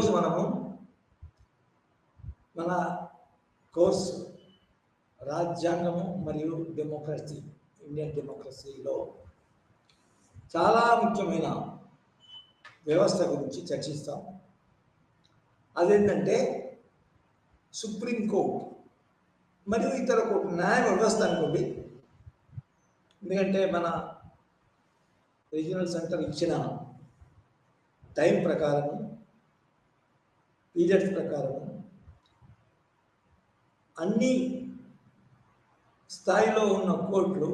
ఈరోజు మనము మన కోర్సు రాజ్యాంగము మరియు డెమోక్రసీ, ఇండియన్ డెమోక్రసీలో చాలా ముఖ్యమైన వ్యవస్థ గురించి చర్చిస్తాం. అదేంటంటే సుప్రీంకోర్టు మరియు ఇతర కోర్టు, న్యాయ వ్యవస్థ అనుకోండి. ఎందుకంటే మన రీజనల్ సెంటర్ ఇచ్చిన టైం ప్రకారము, పీరియడ్స్ ప్రకారము అన్ని స్థాయిలో ఉన్న కోర్టులు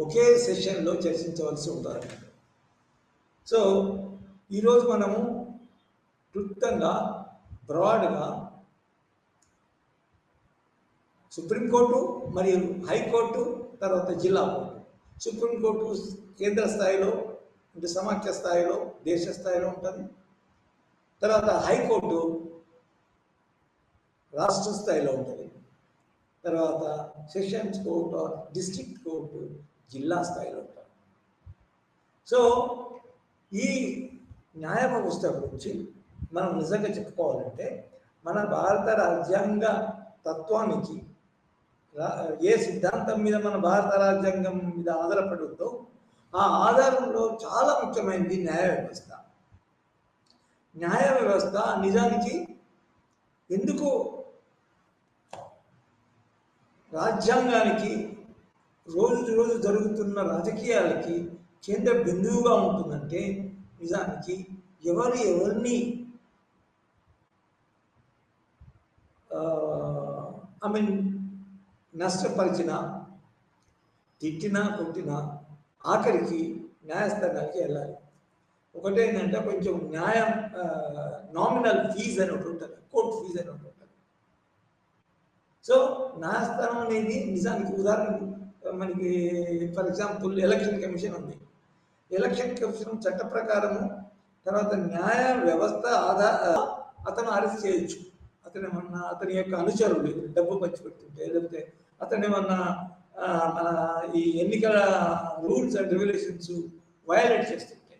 ఒకే సెషన్లో చర్చించవలసి ఉంటుంది. సో ఈరోజు మనము క్లుప్తంగా బ్రాడ్గా సుప్రీంకోర్టు మరియు హైకోర్టు, తర్వాత జిల్లా కోర్టు. సుప్రీంకోర్టు కేంద్ర స్థాయిలో అంటే సమాఖ్య స్థాయిలో, దేశ స్థాయిలో ఉంటుంది. తర్వాత హైకోర్టు రాష్ట్ర స్థాయిలో ఉంటుంది. తర్వాత సెషన్స్ కోర్టు, డిస్ట్రిక్ట్ కోర్టు జిల్లా స్థాయిలో ఉంటుంది. సో ఈ న్యాయ వ్యవస్థ గురించి మనం నిజంగా చెప్పుకోవాలంటే మన భారత రాజ్యాంగ తత్వానికి, ఏ సిద్ధాంతం మీద మన భారత రాజ్యాంగం మీద ఆధారపడి ఉందో ఆ ఆధారంలో చాలా ముఖ్యమైనది న్యాయ వ్యవస్థ. న్యాయ వ్యవస్థ నిజానికి ఎందుకు రాజ్యాంగానికి, రోజు రోజు జరుగుతున్న రాజకీయాలకి కేంద్ర బిందువుగా ఉంటుందంటే నిజానికి ఎవరిని నష్టపరిచినా, తిట్టినా, కొట్టినా ఆఖరికి న్యాయస్థానానికి వెళ్ళాలి. ఒకటేంటంటే కొంచెం న్యాయం, నామినల్ ఫీజు అని ఒకటి ఉంటుంది, కోర్టు ఫీజు అని ఒకటి ఉంటుంది. సో న్యాయస్థానం అనేది నిజానికి ఉదాహరణకు మనకి ఫర్ ఎగ్జాంపుల్ ఎలక్షన్ కమిషన్ ఉంది. ఎలక్షన్ కమిషన్ చట్ట ప్రకారము తర్వాత న్యాయ వ్యవస్థ అతను అరెస్ట్ చేయొచ్చు. అతని యొక్క అనుచరులు డబ్బు పంచిపెడుతుంటే, లేకపోతే అతను ఏమన్నా మన ఈ ఎన్నికల రూల్స్ అండ్ రెగ్యులేషన్స్ వయలేట్ చేస్తుంటే,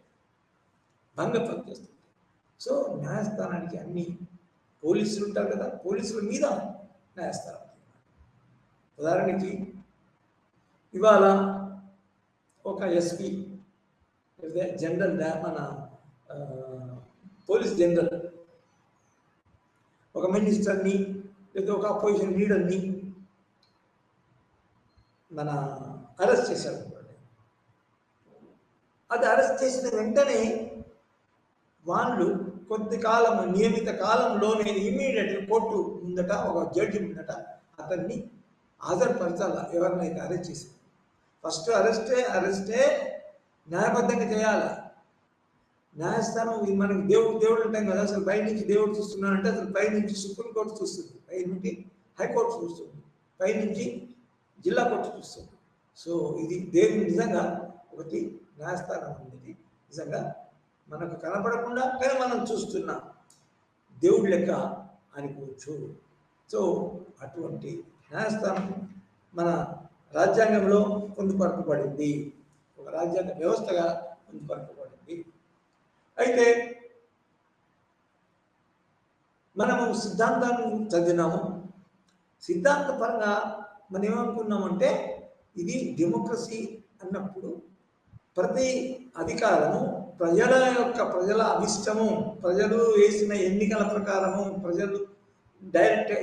భంగత్వం చేస్తుంటే, సో న్యాయస్థానానికి అన్ని పోలీసులు ఉంటారు కదా, పోలీసుల మీద న్యాయస్థానం. ఉదాహరణకి ఇవాళ ఒక ఎస్పీ జనరల్, మన పోలీస్ జనరల్ ఒక మినిస్టర్ని లేదా ఒక అపోజిషన్ లీడర్ని మన అరెస్ట్ చేశారు అనుకోండి. అది అరెస్ట్ చేసిన వెంటనే వాళ్ళు కొద్ది కాలం, నియమిత కాలంలోనే ఇమ్మీడియట్గా కోర్టు ముందట, ఒక జడ్జి ముందట అతన్ని హాజరుపరచాల. ఎవరినైతే అరెస్ట్ చేశారు ఫస్ట్ అరెస్టే న్యాయబద్ధంగా చేయాలి. న్యాయస్థానం మనకి దేవుడు ఉంటాం కదా, అసలు పై నుంచి దేవుడు చూస్తున్నాడంటే అసలు పై నుంచి సుప్రీంకోర్టు చూస్తుంది, పై నుంచి హైకోర్టు చూస్తుంది, పై నుంచి జిల్లా కోర్టు చూస్తుంది. సో ఇది దేవుడు నిజంగా ఒకటి న్యాయస్థానం అనేది నిజంగా మనకు కనపడకుండా కానీ మనం చూస్తున్న దేవుడి లెక్క అనుకోవచ్చు. సో అటువంటి న్యాయస్థానం మన రాజ్యాంగంలో పొందుపరచబడింది, ఒక రాజ్యాంగ వ్యవస్థగా పొందుపరచబడింది. అయితే మనము సిద్ధాంతాన్ని చదివినాము. సిద్ధాంతపరంగా మనం ఏమనుకున్నామంటే ఇది డెమోక్రసీ అన్నప్పుడు ప్రతి అధికారము ప్రజల అభిష్టము, ప్రజలు వేసిన ఎన్నికల ప్రకారము, ప్రజలు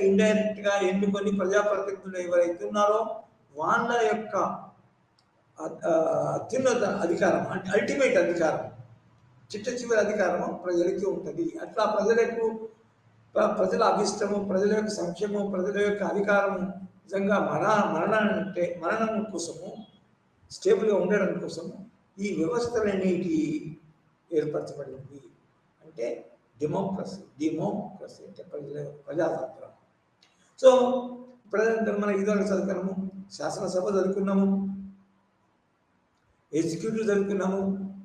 ఇండైరెక్ట్గా ఎన్నుకొని ప్రజాప్రతినిధులు ఎవరైతే ఉన్నారో వాళ్ళ యొక్క అత్యున్నత అధికారం, అంటే అల్టిమేట్ అధికారం, చిట్ట అధికారము ప్రజలకి ఉంటుంది. అట్లా ప్రజల అభిష్టము, ప్రజల యొక్క సంక్షేమం, ప్రజల యొక్క అధికారము నిజంగా మరణం కోసము, స్టేబుల్గా ఉండడం కోసము ఈ వ్యవస్థలన్నిటి ఏర్పరచబడింది. అంటే డెమోక్రసీ అంటే ప్రజాతంత్రం. సో ప్రజాతంత్రం మనం ఇదివరకు చదువుకున్నాము, శాసనసభ చదువుకున్నాము, ఎగ్జిక్యూటివ్ చదువుకున్నాము,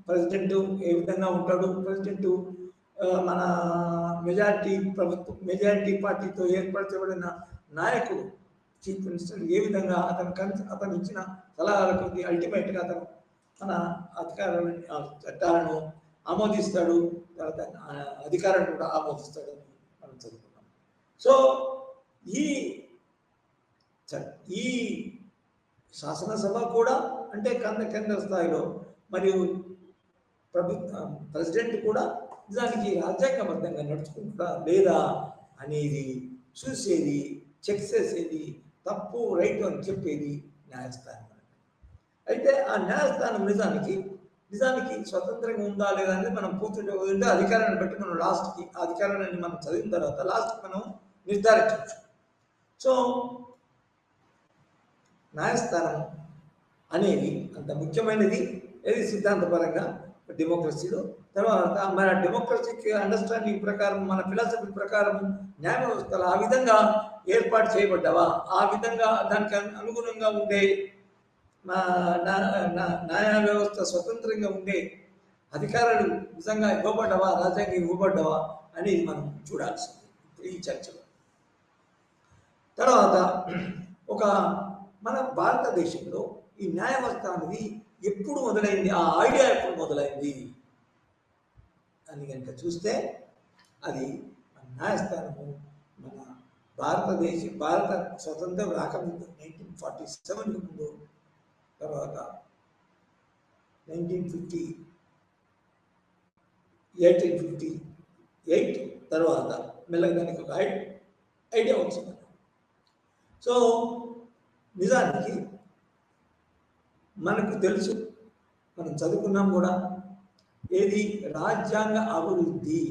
ప్రెసిడెంట్ ఏ విధంగా ఉంటాడు, ప్రెసిడెంట్ మన మెజారిటీ పార్టీతో ఏర్పరచబడిన నాయకుడు, చీఫ్ మినిస్టర్ ఏ విధంగా అతను ఇచ్చిన సలహాలకు అల్టిమేట్గా అతను మన అధికారాలను, చట్టాలను ఆమోదిస్తాడు, తర్వాత అధికారులు కూడా ఆమోదిస్తాడు అని మనం చదువుకున్నాం. సో ఈ ఈ శాసనసభ కూడా అంటే కేంద్ర స్థాయిలో మరియు ప్రెసిడెంట్ కూడా నిజానికి రాజ్యాంగబద్ధంగా నడుచుకుంటా లేదా అనేది చూసేది, చెక్ చేసేది, తప్పు రైట్ అని చెప్పేది న్యాయస్థానం. అయితే ఆ న్యాయస్థానం నిజానికి స్వతంత్రంగా ఉందా లేదా అనేది మనం పూర్తిగా అధికారాన్ని బట్టి మనం లాస్ట్కి ఆ అధికారాన్ని మనం చదివిన తర్వాత లాస్ట్కి మనం నిర్ధారించవచ్చు. సో న్యాయస్థానం అనేది అంత ముఖ్యమైనది ఏది సిద్ధాంతపరంగా డెమోక్రసీలో. తర్వాత మన డెమోక్రసీకి అండర్స్టాండింగ్ ప్రకారం, మన ఫిలాసఫీ ప్రకారం న్యాయ వ్యవస్థలు ఆ విధంగా ఏర్పాటు చేయబడ్డావా, ఆ విధంగా దానికి అనుగుణంగా ఉండే న్యాయ వ్యవస్థ స్వతంత్రంగా ఉండే అధికారాలు నిజంగా ఇవ్వబడ్డవా, రాజ్యాంగం ఇవ్వబడ్డవా అనేది మనం చూడాల్సింది ఈ చర్చలో. తర్వాత మన భారతదేశంలో ఈ న్యాయ వ్యవస్థ అనేది ఎప్పుడు మొదలైంది, ఆ ఐడియా ఎప్పుడు మొదలైంది అని కనుక చూస్తే అది న్యాయస్థానము మన భారత స్వతంత్రం రాకముందు 1947 ముందు, తర్వాత 1858 తర్వాత మెల్లగా దానికి ఒక ఐడియా వచ్చింది. సో నిజానికి మనకు తెలుసు, మనం చదువుకున్నాం కూడా, ఏది రాజ్యాంగ అభివృద్ధి,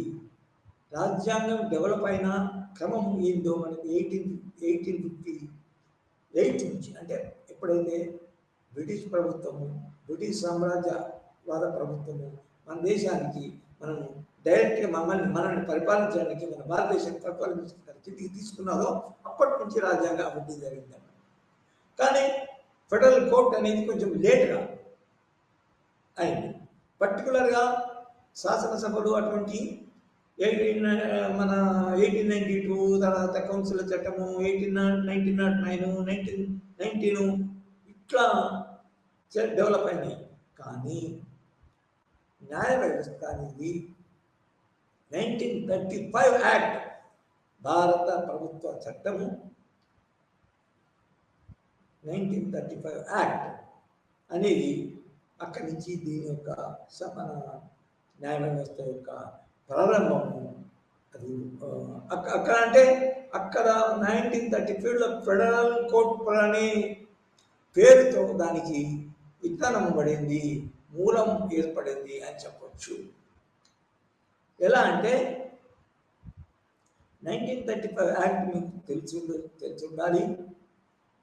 రాజ్యాంగం డెవలప్ అయిన క్రమం ఏందో మనకి 1858 నుంచి, అంటే ఎప్పుడైతే బ్రిటిష్ ప్రభుత్వము, బ్రిటిష్ సామ్రాజ్యవాద ప్రభుత్వము మన దేశానికి మనం డైరెక్ట్గా మనల్ని పరిపాలించడానికి, మన భారతదేశాన్ని పరిపాలించడానికి తీసుకున్నదో అప్పటి నుంచి రాజ్యాంగ అభివృద్ధి జరిగింది. కానీ ఫెడరల్ కోర్ట్ అనేది కొంచెం లేట్గా అయింది. పర్టికులర్గా శాసనసభలు అటువంటి 1892, తర్వాత కౌన్సిల్ చట్టము 1909, 1919 ఇట్లా డెవలప్ అయినాయి. కానీ న్యాయ వ్యవస్థ అనేది 1935 యాక్ట్, భారత ప్రభుత్వ చట్టము 1935 యాక్ట్ అనేది అక్కడి నుంచి దీని యొక్క మన న్యాయ వ్యవస్థ యొక్క ప్రారంభము. అది అక్కడ అంటే అక్కడ 1935లో ఫెడరల్ కోర్ట్ అనే పేరుతో దానికి విత్తనం పడింది, మూలం ఏర్పడింది అని చెప్పచ్చు. ఎలా అంటే 1935 యాక్ట్ మీకు తెలిసి ఉండాలి.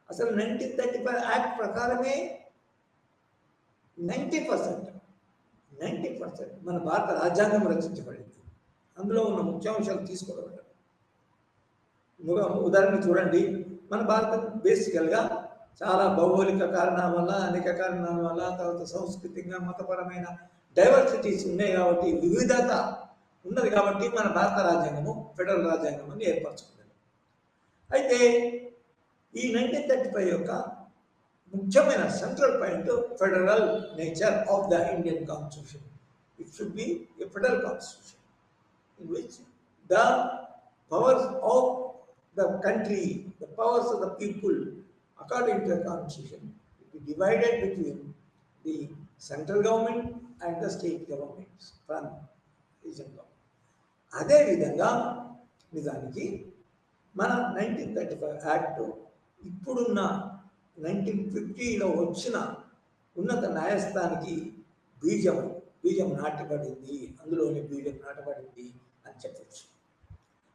అసలు 1935 యాక్ట్ ప్రకారమే 90% మన భారత రాజ్యాంగం రచించబడింది. అందులో ఉన్న ముఖ్యాంశాలు తీసుకోవడం. ఉదాహరణ చూడండి, మన భారతం బేసికల్గా చాలా భౌగోళిక కారణాల వల్ల, అనేక కారణాల వల్ల, తర్వాత సాంస్కృతికంగా మతపరమైన డైవర్సిటీస్ ఉన్నాయి కాబట్టి, వివిధత ఉన్నది కాబట్టి మన భారత రాజ్యాంగము ఫెడరల్ రాజ్యాంగం అని ఏర్పరచుకున్నది. అయితే ఈ 1935 యొక్క ముఖ్యమైన central point federal nature of the Indian constitution. It should be a federal constitution in which the powers of the country, the powers of the people, according to the constitution, will be divided between the central government and the state governments from regional government. అదే విధంగా నిజానికి మన 1935 act ఇప్పుడున్న 1950లో వచ్చిన ఉన్నత న్యాయస్థానానికి బీజం నాటబడింది, అందులోని బీజం నాటబడింది అని చెప్పచ్చు.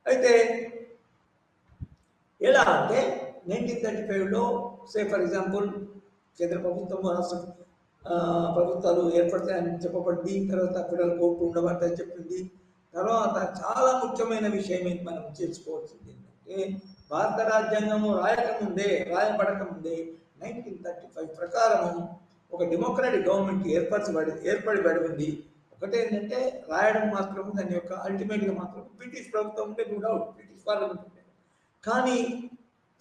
అయితే ఎలా అంటే 1935లో ఫర్ ఎగ్జాంపుల్ కేంద్ర ప్రభుత్వం, రాష్ట్ర ప్రభుత్వాలు ఏర్పడతాయని చెప్పబడింది. తర్వాత ఫెడరల్ కోర్టు ఉండబట్టని చెప్పింది. తర్వాత చాలా ముఖ్యమైన విషయం ఏంటి మనం చేసుకోవాల్సింది ఏంటంటే, భారత రాజ్యాంగము రాయబడకముందే 1935 ప్రకారము ఒక డెమోక్రాటిక్ గవర్నమెంట్ ఏర్పడి ఉంది. ఒకటేంటంటే రాయడం మాత్రం, దాని యొక్క అల్టిమేట్గా మాత్రం బ్రిటిష్ ప్రభుత్వం ఉంటే నో డౌట్, బ్రిటిష్ పార్లమెంట్ ఉంటే. కానీ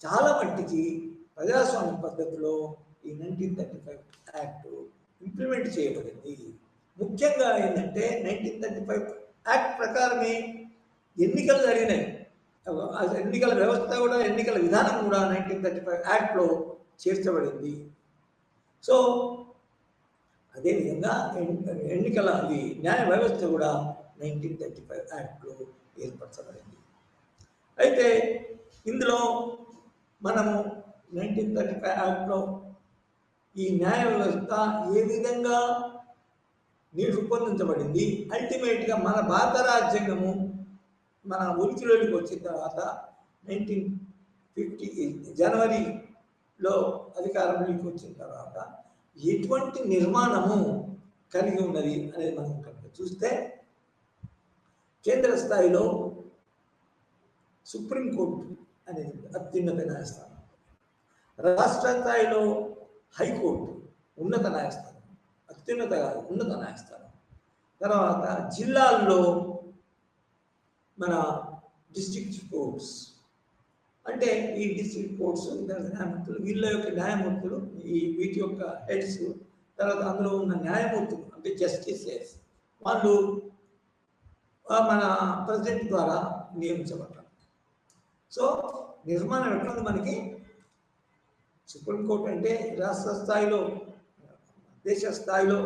చాలా మట్టికి ప్రజాస్వామ్య పద్ధతిలో ఈ 1935 యాక్ట్ ఇంప్లిమెంట్ చేయబడింది. ముఖ్యంగా ఏంటంటే 1935 యాక్ట్ ప్రకారమే ఎన్నికలు జరిగినాయి. ఎన్నికల వ్యవస్థ కూడా, ఎన్నికల విధానం కూడా 1935 యాక్ట్లో చేర్చబడింది. సో అదేవిధంగా ఎన్నికల న్యాయ వ్యవస్థ కూడా 1935 యాక్ట్లో ఏర్పరచబడింది. అయితే ఇందులో మనము 1935 యాక్ట్లో ఈ న్యాయ వ్యవస్థ ఏ విధంగా రూపొందించబడింది, అల్టిమేట్గా మన భారత రాజ్యాంగము మన ఉనికిలోకి వచ్చిన తర్వాత 1950 జనవరిలో అధికారంలోకి వచ్చిన తర్వాత ఎటువంటి నిర్మాణము కలిగి ఉన్నది అనేది మనం కనుక చూస్తే, కేంద్ర స్థాయిలో సుప్రీంకోర్టు అనేది అత్యున్నత న్యాయస్థానం, రాష్ట్ర స్థాయిలో హైకోర్టు ఉన్నత న్యాయస్థానం, అత్యున్నత కాదు ఉన్నత న్యాయస్థానం, తర్వాత జిల్లాల్లో మన డిస్ట్రిక్ట్ కోర్ట్స్, అంటే ఈ డిస్ట్రిక్ట్ కోర్ట్స్ న్యాయమూర్తులు, వీళ్ళ యొక్క న్యాయమూర్తులు, వీటి యొక్క హెడ్స్, తర్వాత అందులో ఉన్న న్యాయమూర్తులు అంటే జస్టిసెస్, వాళ్ళు మన ప్రెసిడెంట్ ద్వారా నియమించబడ్డారు. సో నిర్మాణం ఎట్లా ఉంది మనకి? సుప్రీంకోర్టు అంటే రాష్ట్ర స్థాయిలో, దేశ స్థాయిలో,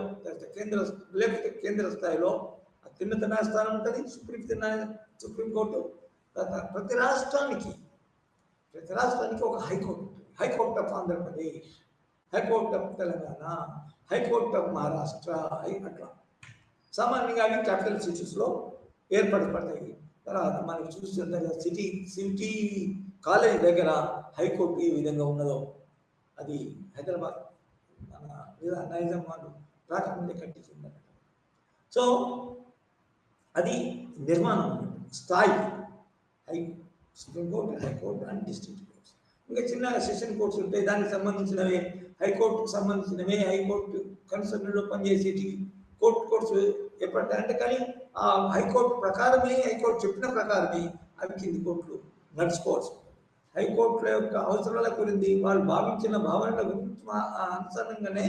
లేకపోతే కేంద్ర స్థాయిలో అత్యున్నత న్యాయస్థానం ఉంటుంది సుప్రీంకోర్టు. ప్రతి రాష్ట్రానికి ఒక హైకోర్టు ఉంటుంది. High court of Andhra Pradesh, high court of Telangana, high court of Maharashtra, అట్లా సామాన్యంగా అవి క్యాపిటల్ సిటీస్లో ఏర్పడతాయి. తర్వాత మనకి చూస్తున్న సిటీ కాలేజ్ దగ్గర హైకోర్టు ఏ విధంగా ఉన్నదో అది హైదరాబాద్ మన నైజాం వాళ్ళు రాకముందే కట్టించిందన్నమాట. సో అది నిర్మాణం స్థాయి supreme court, high court and district courts. ఇంకా చిన్న సెషన్ కోర్ట్స్ ఉంటాయి, దానికి సంబంధించినవే హైకోర్టుకు సంబంధించినవే, హైకోర్టు కన్సర్న్లో పనిచేసేటి కోర్ట్స్ ఎప్పటికంటే, కానీ ఆ హైకోర్టు ప్రకారమే, హైకోర్టు చెప్పిన ప్రకారమే అవి కింది కోర్టులు నడుచుకోవాల్సి ఉంటుంది. హైకోర్టుల యొక్క అవసరాల గురించి, వాళ్ళు భావించిన భావనల గురించి అనుసారంగానే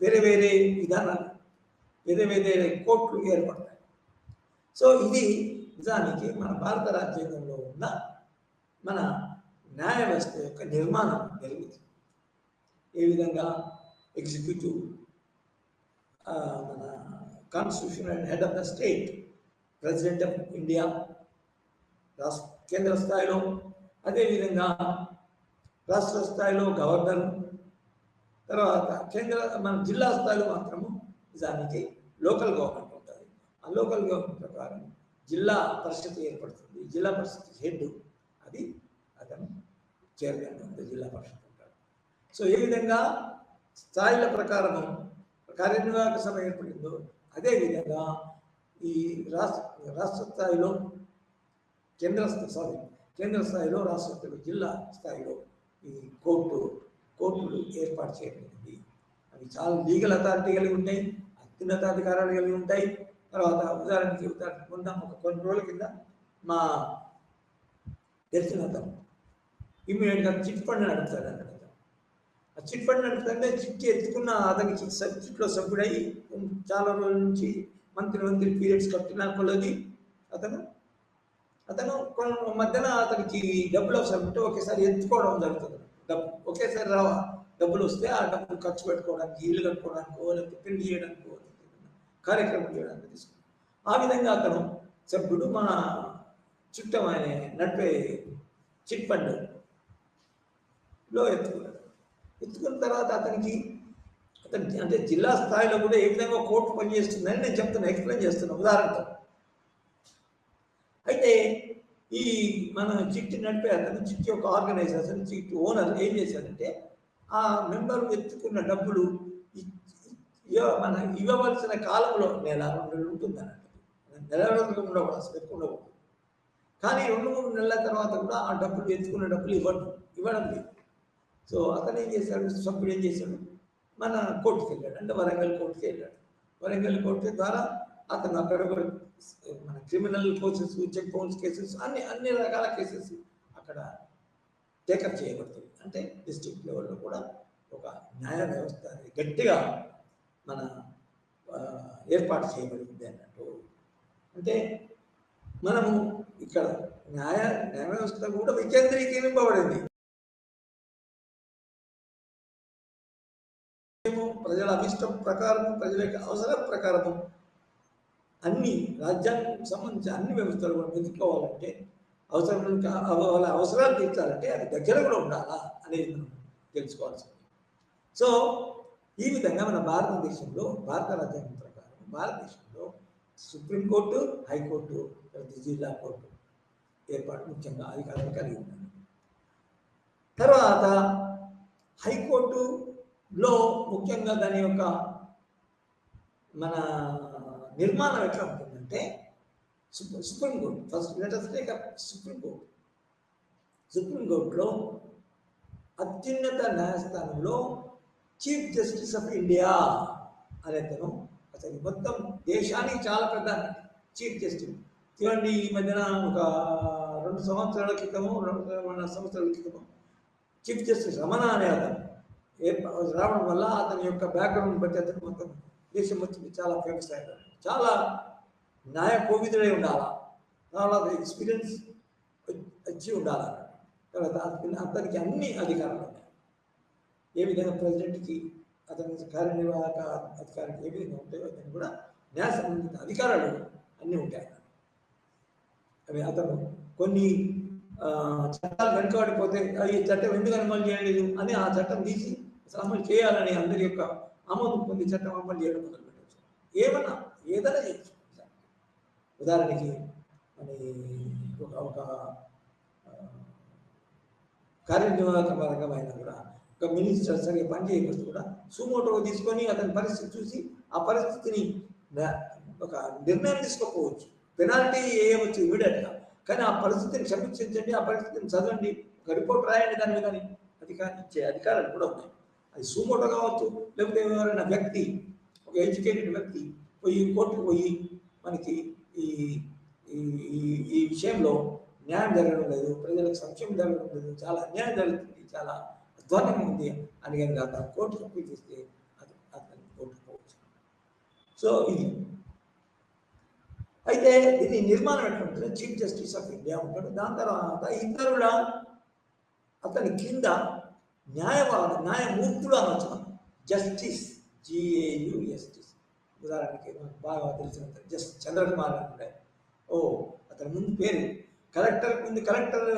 వేరే వేరే విధానాలు, వేరే కోర్టులు ఏర్పడతాయి. సో ఇది నిజానికి మన భారత రాజ్యాంగంలో ఉన్న మన న్యాయ వ్యవస్థ యొక్క నిర్మాణం జరిగింది. ఏ విధంగా ఎగ్జిక్యూటివ్, మన constitution and head of the state, president of India కేంద్ర స్థాయిలో, అదేవిధంగా రాష్ట్ర స్థాయిలో గవర్నర్, తర్వాత మన జిల్లా స్థాయిలో మాత్రము నిజానికి లోకల్ గవర్నమెంట్ ఉంటుంది. ఆ లోకల్ గవర్నమెంట్ ప్రకారం జిల్లా పరిషత్ ఏర్పడుతుంది. జిల్లా పరిషత్ హెడ్ అది అతను చైర్మన్ ఉంటుంది, జిల్లా పరిషత్ ఉంటాడు. సో ఏ విధంగా స్థాయిల ప్రకారం కార్యనిర్వాహక సభ ఏర్పడిందో, అదేవిధంగా ఈ రాష్ట్ర స్థాయిలో కేంద్ర స్థాయిలో, రాష్ట్ర స్థాయిలో, జిల్లా స్థాయిలో ఈ కోర్టులు ఏర్పాటు చేయబడింది. అవి చాలా లీగల్ అథారిటీ కలిగి ఉంటాయి, అత్యున్నతాధికారాలు కలిగి ఉంటాయి. తర్వాత ఉదాహరణకి కొన్ని రోజుల కింద మా తెలిసిన అతను ఇమ్మీడియట్గా చిట్ ఫండ్ నడుపుతాడు అన్నమాట. ఆ చిట్ ఫండ్ నడుపుతుంటే చిట్టి ఎత్తుకున్న అతనికి చిట్లో సభ్యుడై చాలా రోజుల నుంచి మంత్రి పీరియడ్స్ కట్టిన కొలది అతను మధ్యన అతనికి డబ్బులు అవసరం ఉంటే ఒకేసారి ఎత్తుకోవడం జరుగుతుంది. ఒకేసారి డబ్బులు వస్తే ఆ డబ్బులు ఖర్చు పెట్టుకోవడానికి, ఇల్లు కట్టుకోవడానికో, లేకపోతే పెళ్లి చేయడానికో, కార్యక్రమం చేయడానికి తీసుకున్నాం. ఆ విధంగా అతను సభ్యుడు మన చుట్టం ఆయన నడిపే చిట్ ఫండ్లో ఎత్తుకున్న తర్వాత అతను అంటే జిల్లా స్థాయిలో కూడా ఏ విధంగా కోర్టు పనిచేస్తుందని నేను ఎక్స్ప్లెయిన్ చేస్తున్నా ఉదాహరణతో. అయితే ఈ మన చిట్టి నడిపే అతను, చిట్టి యొక్క ఆర్గనైజేషన్, చిట్టి ఓనర్ ఏం చేశారంటే, ఆ మెంబర్ ఎత్తుకున్న డబ్బులు మన ఇవ్వవలసిన కాలంలో 1-2 నెలలు ఉంటుంది అన్నట్టు. నెల రోజులు ఉండకూడదు, అసలు ఎక్కువ ఉండకూడదు. కానీ 2-3 నెలల తర్వాత కూడా ఆ డబ్బులు ఎత్తుకున్న డబ్బులు ఇవ్వడం లేదు. సో అతను ఏం చేశాడు, సభ్యుడు ఏం చేశాడు, మన కోర్టుకి వెళ్ళాడు. అంటే వరంగల్ కోర్టుకి వెళ్ళాడు. వరంగల్ కోర్టు ద్వారా అతను అక్కడ మన criminal cases, check bounce cases, అన్ని రకాల కేసెస్ అక్కడ టేకప్ చేయబడుతుంది. అంటే డిస్ట్రిక్ట్ లెవెల్లో కూడా ఒక న్యాయ వ్యవస్థ గట్టిగా మన ఏర్పాటు చేయబడింది అన్నట్టు. అంటే మనము ఇక్కడ న్యాయ వ్యవస్థ కూడా వికేంద్రీకరింపబడింది. ప్రజల అభిష్టం ప్రకారం, ప్రజల యొక్క అవసరం ప్రకారము అన్ని రాజ్యాంగం సంబంధించిన అన్ని వ్యవస్థలు కూడా వెతుక్కోవాలంటే వాళ్ళ అవసరాలు తీర్చాలంటే అది దగ్గర కూడా ఉండాలా అనేది మనం తెలుసుకోవాల్సింది. సో ఈ విధంగా మన భారతదేశంలో భారత రాజ్యాంగం ప్రకారం భారతదేశంలో సుప్రీంకోర్టు, హైకోర్టు, ప్రతి జిల్లా కోర్టు ఏర్పాటు ముఖ్యంగా అధికారాలు కలిగి ఉన్నాయి. తర్వాత హైకోర్టులో ముఖ్యంగా దాని యొక్క మన నిర్మాణం ఎట్లా ఉంటుందంటే supreme court first letters take up supreme court. సుప్రీంకోర్టులో అత్యున్నత న్యాయస్థానంలో చీఫ్ జస్టిస్ ఆఫ్ ఇండియా అనేతను అసలు మొత్తం దేశానికి చాలా పెద్ద చీఫ్ జస్టిస్. చూడండి, ఈ మధ్యన ఒక 2 సంవత్సరాల క్రితము 2 సంవత్సరాల క్రితము చీఫ్ జస్టిస్ రమణ అనే అతను రావడం వల్ల అతని యొక్క బ్యాక్గ్రౌండ్ బట్టి అతను మొత్తం దేశం మొత్తం చాలా ఫేమస్ అయ్యాడు. చాలా న్యాయ కోవిదుడై ఉండాలా, చాలా ఎక్స్పీరియన్స్ వచ్చి ఉండాలి. తర్వాత అతనికి అన్ని అధికారాలు ఉన్నాయి. ఏ విధంగా ప్రెసిడెంట్కి అతని కార్యనిర్వాహక అధికారికి ఏ విధంగా ఉంటాయో అతనికి కూడా న్యాయ సంబంధిత అధికారాలు అన్నీ ఉంటాయి. అవి అతను కొన్ని చట్టాలు వెనుకబడిపోతే ఈ చట్టం ఎందుకు అమలు చేయలేదు అని ఆ చట్టం తీసి అసలు అమలు చేయాలని అందరి యొక్క ఆమోదం పొంది చట్టం అమలు చేయడం మొదలుపెట్టవచ్చు. ఏదైనా చేయొచ్చు. ఉదాహరణకి ఒక కార్యనిర్వాహక పరంగా కూడా ఒక మినిస్టర్ సరిగ్గా పని చేయవచ్చు కూడా సుమోటోగా తీసుకొని అతని పరిస్థితి చూసి ఆ పరిస్థితిని ఒక నిర్ణయం తీసుకోకపోవచ్చు, పెనాల్టీ వేయవచ్చు ఇమీడియట్గా. కానీ ఆ పరిస్థితిని క్షమించండి, ఆ పరిస్థితిని చదవండి, ఒక రిపోర్ట్ రాయండి దాని మీద ఇచ్చే అధికారాలు కూడా ఉన్నాయి. అది సుమోటో కావచ్చు, లేకపోతే ఎవరైనా వ్యక్తి, ఒక ఎడ్యుకేటెడ్ వ్యక్తి పోయి కోర్టుకు పోయి మనకి ఈ ఈ విషయంలో న్యాయం జరగడం లేదు, ప్రజలకు సంక్షేమం జరగడం లేదు, చాలా అన్యాయం జరుగుతుంది, చాలా అధ్వానంగా ఉంది అని కానీ అతను కోర్టుకు అప్పీల్ చేస్తే అతను కోర్టుకు పోవచ్చు. సో ఇది అయితే దీని నిర్మాణం ఎట్లుంటుంది, చీఫ్ జస్టిస్ ఆఫ్ ఇండియా ఉంటాడు. దాని తర్వాత ఇతరుల అతని కింద న్యాయమూర్తులు అనొచ్చు. Justice, GAUSTIS. ఉదాహరణకి బాగా తెలిసినంత చంద్రకుమార్ అంటే అతని ముందు పేరు కలెక్టర్ ముందు కలెక్టర్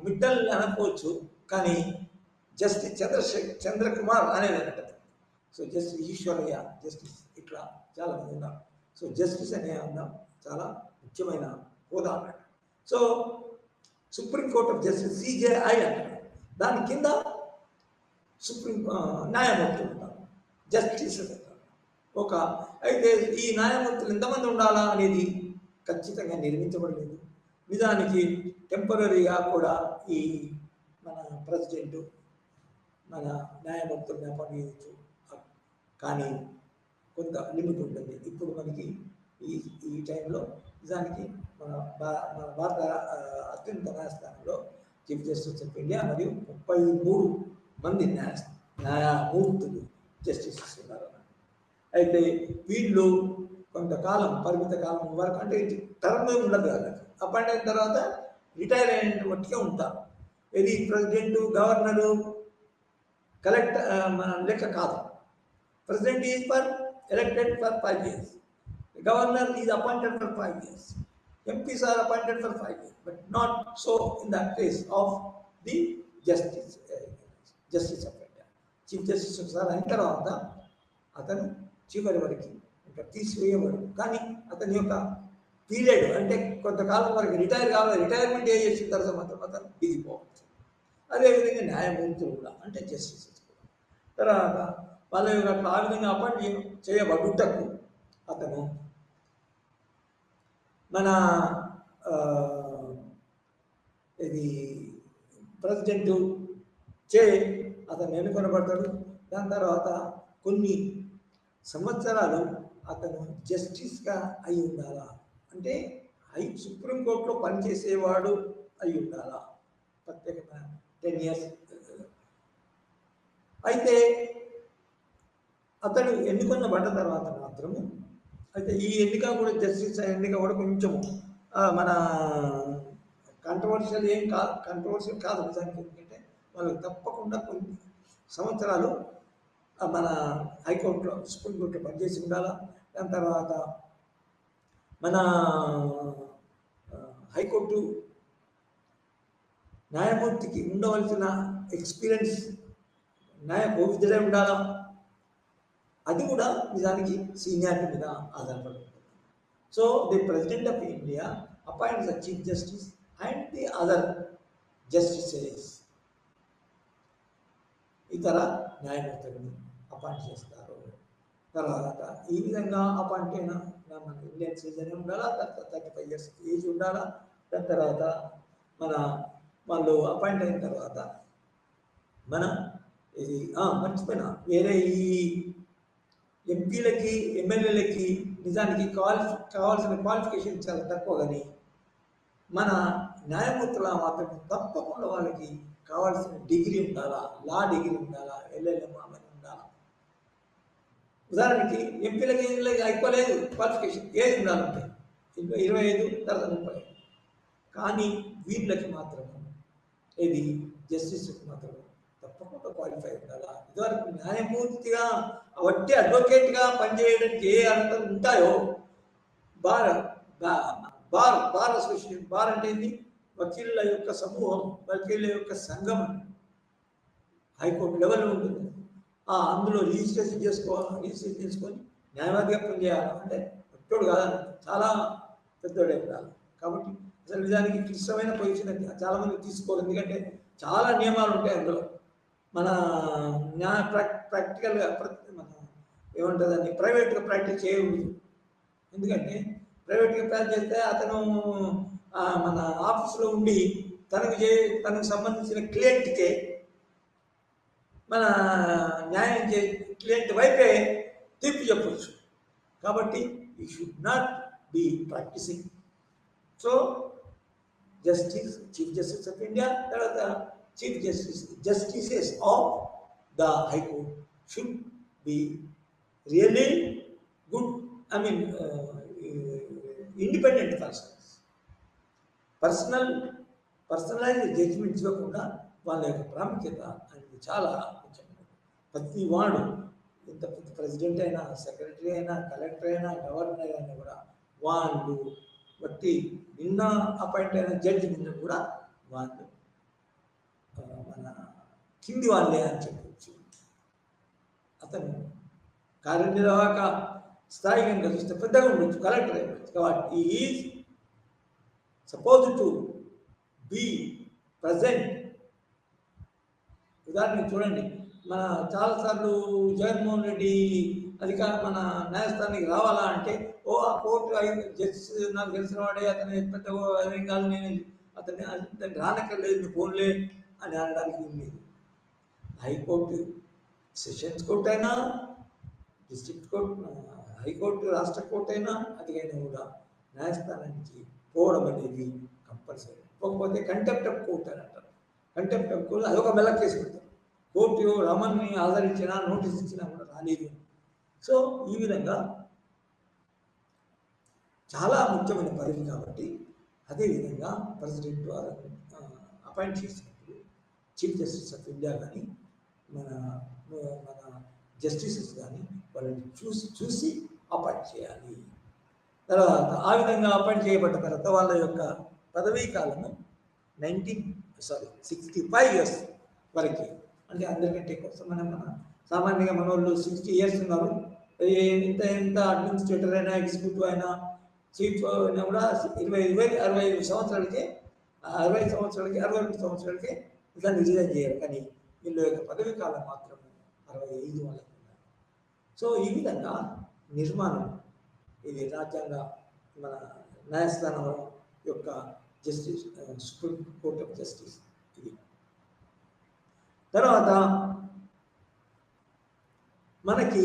మిట్టల్ అనుకోవచ్చు, కానీ జస్టిస్ చంద్రకుమార్ అనేది అంటారు. సో జస్టిస్ ఈశ్వరయ్య జస్టిస్, ఇట్లా చాలా మంది ఉన్నారు. సో జస్టిస్ అనే అన్నాం చాలా ముఖ్యమైన హోదా అన్నట్టు. So Supreme Court of justice CJI అంటారు. దాని కింద సుప్రీం న్యాయమూర్తులు ఉంటారు, జస్టిస్ అంటారు. అయితే ఈ న్యాయమూర్తులు ఎంతమంది ఉండాలా అనేది ఖచ్చితంగా నిర్మించబడలేదు. నిజానికి టెంపరీగా కూడా ఈ మన ప్రెసిడెంట్ మన న్యాయమూర్తులను అపాయింట్ చేయవచ్చు, కానీ కొంత లిమిట్ ఉంటుంది. ఇప్పుడు మనకి ఈ టైంలో నిజానికి మన భారత అత్యున్నత న్యాయస్థానంలో చీఫ్ జస్టిస్ ఆఫ్ ఇండియా మరియు 33 మంది న్యాయమూర్తులు జస్టిసెస్ ఉన్నారు. అయితే వీళ్ళు కొంతకాలం పరిమిత కాలం వరకు, అంటే టర్మ్ ఉండదు కదా, అపాయింట్ అయిన తర్వాత రిటైర్ అయిన మట్టుకే ఉంటారు. ఇది ప్రెసిడెంట్, గవర్నరు, కలెక్టర్ మన లెక్క కాదు. President is elected for 5 years. The governor is appointed for 5 years. MPs are appointed for 5 years, but not so in the case of the justice of India. Chief Justice of అయిన తర్వాత అతను చివరి వరకు ఇంకా తీసివేయబడు. కానీ అతని యొక్క పీరియడ్ అంటే కొంతకాలం వరకు రిటైర్ కావాలి, రిటైర్మెంట్ చేసిన తర్వాత మాత్రం అతను దిగిపోవచ్చు. అదేవిధంగా న్యాయమూర్తులు కూడా అంటే జస్టిసెస్ కూడా తర్వాత వాళ్ళ యొక్క ఆ విధంగా అపాయింట్ చేయబడుటకు అతను మన ఇది ప్రెసిడెంట్ అతను ఎన్నుకొనబడతాడు. దాని తర్వాత కొన్ని సంవత్సరాలు అతను జస్టిస్గా అయి ఉండాలా, అంటే సుప్రీంకోర్టులో పనిచేసేవాడు అయి ఉండాలా, ప్రత్యేకమైన 10 years. అయితే అతడు ఎన్నుకొనబడ్డ తర్వాత మాత్రము అయితే ఈ ఎన్నిక కూడా జస్టిస్ ఎన్నిక కూడా కొంచెము మన కంట్రవర్షియల్ కాదు నిజానికి. ఎందుకంటే వాళ్ళకి తప్పకుండా కొన్ని సంవత్సరాలు మన హైకోర్టులో సుప్రీంకోర్టులో పనిచేసి ఉండాలా. దాని తర్వాత మన హైకోర్టు న్యాయమూర్తికి ఉండవలసిన ఎక్స్పీరియన్స్ న్యాయ కోవిదుడే ఉండాలా. అది కూడా నిజానికి సీనియారిటీ మీద ఆధారపడి ఉంటుంది. So the president of India appoints the chief justice and the other justices, ఇతర న్యాయమూర్తులను అపాయింట్ చేస్తారు. తర్వాత ఈ విధంగా అపాయింట్ అయిన మన ఇండియన్ సిటిజన్ ఉండాలా, 35 years ఏజ్ ఉండాలా. దాని తర్వాత వాళ్ళు అపాయింట్ అయిన తర్వాత మన ఇది మర్చిపోయినా, వేరే ఈ ఎంపీలకి ఎమ్మెల్యేలకి నిజానికి కావాల్సిన క్వాలిఫికేషన్ చాలా తక్కువ. కానీ మన న్యాయమూర్తుల మాత్రం తప్పకుండా వాళ్ళకి కావాల్సిన డిగ్రీ ఉండాలా, లా డిగ్రీ ఉండాలా, ఎల్ఎల్ఎం అని ఉండాలా. ఉదాహరణకి ఎంపీలకి అయిపోలేదు క్వాలిఫికేషన్, ఏజ్ ఉండాలంటే 25 తర్వాత 30. కానీ వీళ్ళకి మాత్రం ఇది జస్టిస్కి మాత్రం తప్పకుండా క్వాలిఫై ఉండాలా. ఇదివరకు న్యాయమూర్తిగా వట్టి అడ్వకేట్గా పనిచేయడానికి ఏ అర్థం ఉంటాయో బార్ అసోసియేషన్, బార్ అంటే ఏంటి, వకీళ్ళ యొక్క సమూహం, వకీళ్ళ యొక్క సంఘం హైకోర్టు లెవెల్లో ఉంటుంది. అందులో రిజిస్ట్రేషన్ చేసుకొని న్యాయవాదిగా పనిచేయాలి అంటే పెద్దోడు కాదని, చాలా పెద్దోడే ఉండాలి. కాబట్టి అసలు నిజానికి క్లిష్టమైన పొజిషన్ చాలామంది తీసుకోవాలి. ఎందుకంటే చాలా నియమాలు ఉంటాయి అందులో. మన ప్రాక్టికల్గా మన ఏమంటుందని ప్రైవేట్గా ప్రాక్టీస్ చేయకూడదు. ఎందుకంటే ప్రైవేట్గా ప్రాక్టీస్ చేస్తే అతను మన ఆఫీసులో ఉండి తనకు సంబంధించిన క్లయింట్కే మన న్యాయం క్లయింట్ వైపే తీర్పు చెప్పవచ్చు. కాబట్టి you should not be practising. So chief justice of India, తర్వాత chief justices of the high court should be really good, independent persons. Personalize judgements ఇవ్వకుండా వాళ్ళ యొక్క ప్రాముఖ్యత అనేది చాలా ముఖ్యమైనది. ప్రతి వాడు ఎంత పెద్ద ప్రెసిడెంట్ అయినా, సెక్రటరీ అయినా, కలెక్టర్ అయినా, గవర్నర్ అయినా కూడా వాళ్ళు బట్టి నిన్న అపాయింట్ అయిన జడ్జి నిన్న కూడా వాళ్ళు మన కింది వాళ్ళే అని చెప్పవచ్చు. అతను కార్యనిర్వాహక స్థాయి కనుక చూస్తే పెద్దగా ఉండొచ్చు, కలెక్టర్ అయిపోవచ్చు. కాబట్టి is suppose to be present. ఉదాహరణకి చూడండి, మన చాలాసార్లు జగన్మోహన్ రెడ్డి మన న్యాయస్థానానికి రావాలా అంటే ఆ కోర్టు జస్టిస్ నాకు తెలిసిన వాడే, అతని పెద్ద అదేం కాదు, నేను అతన్ని రానక్కర్లేదు, ఫోన్లే అని అనడానికి లేదు. హైకోర్టు, సెషన్స్ కోర్టు అయినా, డిస్ట్రిక్ట్ కోర్టు, హైకోర్టు, రాష్ట్ర కోర్టు అయినా, అదిగైనా కూడా న్యాయస్థానానికి పోవడం అనేది కంపల్సరీ. పోకపోతే కంటెంప్ట్ ఆఫ్ కోర్ట్ అని అంటారు. కంటెంప్ట్ ఆఫ్ కోర్టు అదొక మెల్లక్ కేసు పెడతారు. కోర్టు రమణ్ని ఆదరించినా, నోటీస్ ఇచ్చినా కూడా రాలేదు. సో ఈ విధంగా చాలా ముఖ్యమైన పదవి కాబట్టి, అదేవిధంగా ప్రెసిడెంట్ అపాయింట్ చేసినప్పుడు చీఫ్ జస్టిస్ ఆఫ్ ఇండియా కానీ మన జస్టిసెస్ కానీ వాళ్ళని చూసి అపాయింట్ చేయాలి. తర్వాత ఆ విధంగా అపాయింట్ చేయబడ్డ తర్వాత వాళ్ళ యొక్క పదవీ కాలము 65 years వరకు. అంటే అందరికంటే ఎక్కువ సామాన్యంగా మన వాళ్ళు 60 years ఉన్నారు. ఎంత అడ్మినిస్ట్రేటర్ అయినా, ఎగ్జిక్యూటివ్ అయినా, చీఫ్ అయినా కూడా 65 సంవత్సరాలకే 62 సంవత్సరాలకే దాన్ని రిజైన్ చేయాలి. కానీ వీళ్ళ యొక్క పదవి కాలం మాత్రం 65 వాళ్ళకి ఉన్నారు. సో ఈ విధంగా నిర్మాణం, ఇది రాజ్యాంగ మన న్యాయస్థానం యొక్క justice, supreme court of justice ఇది. తర్వాత మనకి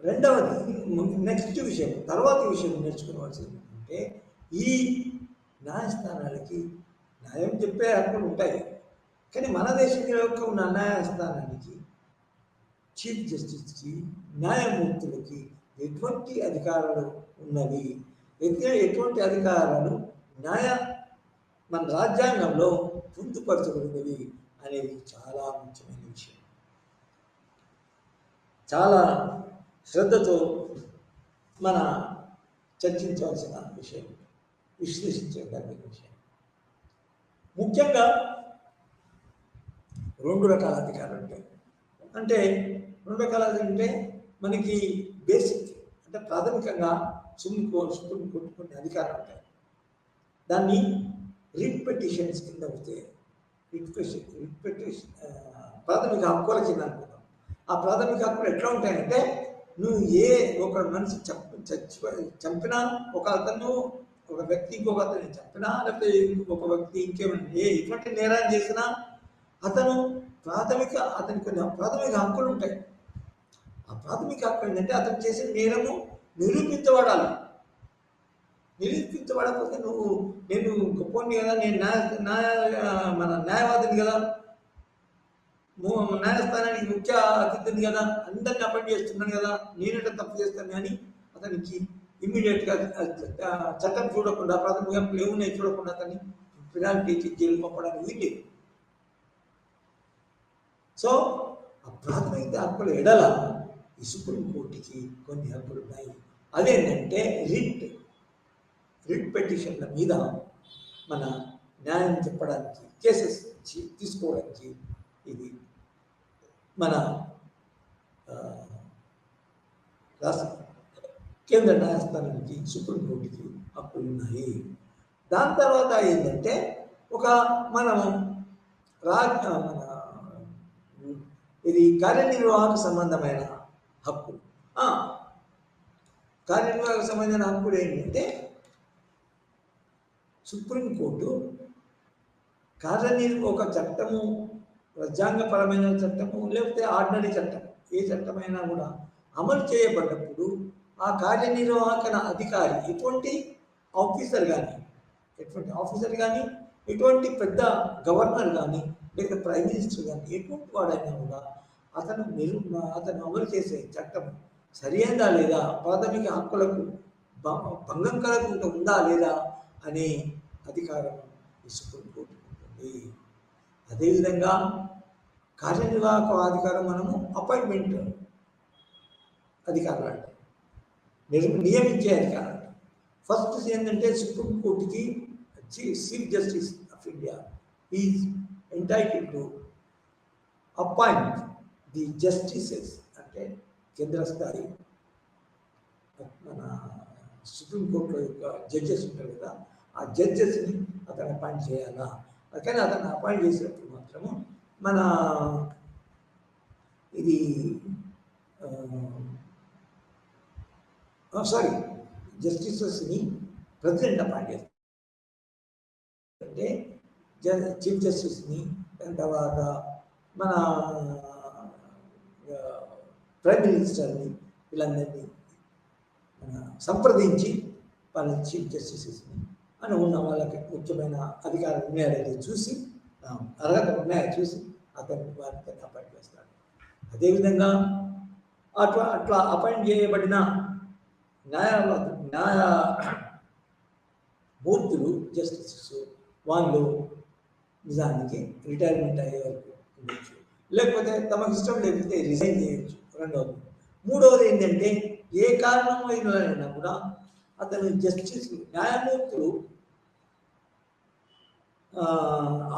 రెండవది, నెక్స్ట్ విషయం, తర్వాతి విషయం నేర్చుకోవాల్సింది అంటే, ఈ న్యాయస్థానాలకి న్యాయం చెప్పే హక్కులు ఉంటాయి. కానీ మన దేశంలో ఉన్న న్యాయస్థానానికి చీఫ్ జస్టిస్కి, న్యాయమూర్తులకి ఎటువంటి అధికారాలు ఉన్నవి, ఎటువంటి అధికారాలు మన రాజ్యాంగంలో పొందుపరచబడినవి అనేది చాలా ముఖ్యమైన విషయం. చాలా శ్రద్ధతో మన చర్చించవలసిన విషయం, విశ్లేషించగలిగిన విషయం. ముఖ్యంగా 2 రకాల అధికారులు ఉంటాయి. అంటే 2 రకాలు అంటే మనకి బేసిక్, అంటే ప్రాథమికంగా సుప్రీంకోర్టు కొన్ని అధికారాలు ఉంటాయి. దాన్ని రిట్ పిటిషన్స్ కింద వస్తే రిట్ పిటిషన్ ప్రాథమిక హక్కుల కింద అనుకుందాం. ఆ ప్రాథమిక హక్కులు ఎట్లా ఉంటాయంటే, నువ్వు ఒక మనిషి చంపినా, ఒక వ్యక్తి ఇంకొక అతన్ని చంపినా, లేకపోతే ఒక వ్యక్తి ఇంకేమైనా ఎటువంటి నేరాన్ని చేసినా అతనికి కొన్ని ప్రాథమిక హక్కులు ఉంటాయి. ఆ ప్రాథమిక హక్కు ఏంటంటే, అతను చేసిన నేరము నిరూపించబడాలి. నిరూపించబడకపోతే నేను గొప్పని కదా, నేను మన న్యాయవాదిని కదా, న్యాయస్థానానికి ముఖ్య అతిథిని కదా, అందరిని అపాయింట్ చేస్తున్నాను కదా, నేనంటే తప్పు చేస్తాను కానీ అతనికి ఇమ్మీడియట్గా చట్టం చూడకుండా, ప్రాథమిక హక్కులు ఏమున్నాయి చూడకుండా అతన్ని పెనాల్టీ ఇచ్చి జైలు పంపడానికి వీలేదు. సో ఆ ప్రాథమిక హక్కుల ఎడల ఈ సుప్రీంకోర్టుకి కొన్ని హక్కులు ఉన్నాయి. అదేంటంటే రిట్ పిటిషన్ల మీద మన న్యాయం చెప్పడానికి, కేసెస్ తీసుకోవడానికి ఇది మన కేంద్ర న్యాయస్థానానికి, సుప్రీంకోర్టుకి హక్కులు ఉన్నాయి. దాని తర్వాత ఏంటంటే మనము ఇది కార్యనిర్వాహక సంబంధమైన హక్కులు. కార్యనిర్వాహక సంబంధమైన హక్కులు ఏంటంటే, సుప్రీంకోర్టు ఒక చట్టము, రాజ్యాంగపరమైన చట్టము లేకపోతే ఆర్డినరీ చట్టం, ఏ చట్టమైనా కూడా అమలు చేయబడ్డప్పుడు ఆ కార్యనిర్వాహక అధికారి ఎటువంటి ఆఫీసర్ కానీ ఎటువంటి పెద్ద గవర్నర్ కానీ లేదా ప్రైమ్ మినిస్టర్ కానీ ఎటువంటి వాడైనా కూడా అతను అమలు చేసే చట్టం సరైనదా లేదా, ప్రాథమిక హక్కులకు భంగం కలగకుండా ఉందా లేదా అనే అధికారం సుప్రీంకోర్టు ఉంటుంది. అదేవిధంగా కార్యనిర్వాహక అధికారం మనము అపాయింట్మెంట్ అధికారులు అంటే నియమించే అధికారం. ఫస్ట్ ఏంటంటే, సుప్రీంకోర్టుకి chief justice of India is entitled to appoint the justices, అంటే కేంద్ర స్థాయి మన సుప్రీంకోర్టులో యొక్క జడ్జెస్ ఉంటారు కదా, ఆ జడ్జెస్ని అతను అపాయింట్ చేయాలా. కానీ అతను అపాయింట్ చేసినప్పుడు మాత్రము మన ఇది జస్టిసెస్ని ప్రెసిడెంట్ అపాయింట్ చేస్తారు. అంటే చీఫ్ జస్టిస్ని, దాని తర్వాత మన ప్రైమ్ మినిస్టర్ని, వీళ్ళందరినీ సంప్రదించి వాళ్ళ చీఫ్ జస్టిసెస్ని ఉన్న వాళ్ళకి ముఖ్యమైన అధికారాలు ఉన్నాయని చూసి, అర్హత ఉన్నాయని చూసి వారిని అపాయింట్ చేస్తాడు. అదేవిధంగా అట్లా అపాయింట్ చేయబడిన న్యాయమూర్తులు, జస్టిసెస్, వాళ్ళు నిజానికి రిటైర్మెంట్ అయ్యే వరకు ఉండొచ్చు, లేకపోతే తమకు ఇష్టం లేకపోతే రిజైన్ చేయొచ్చు. రెండవది. మూడవది ఏంటంటే, ఏ కారణం అయినా కూడా అతను న్యాయమూర్తులు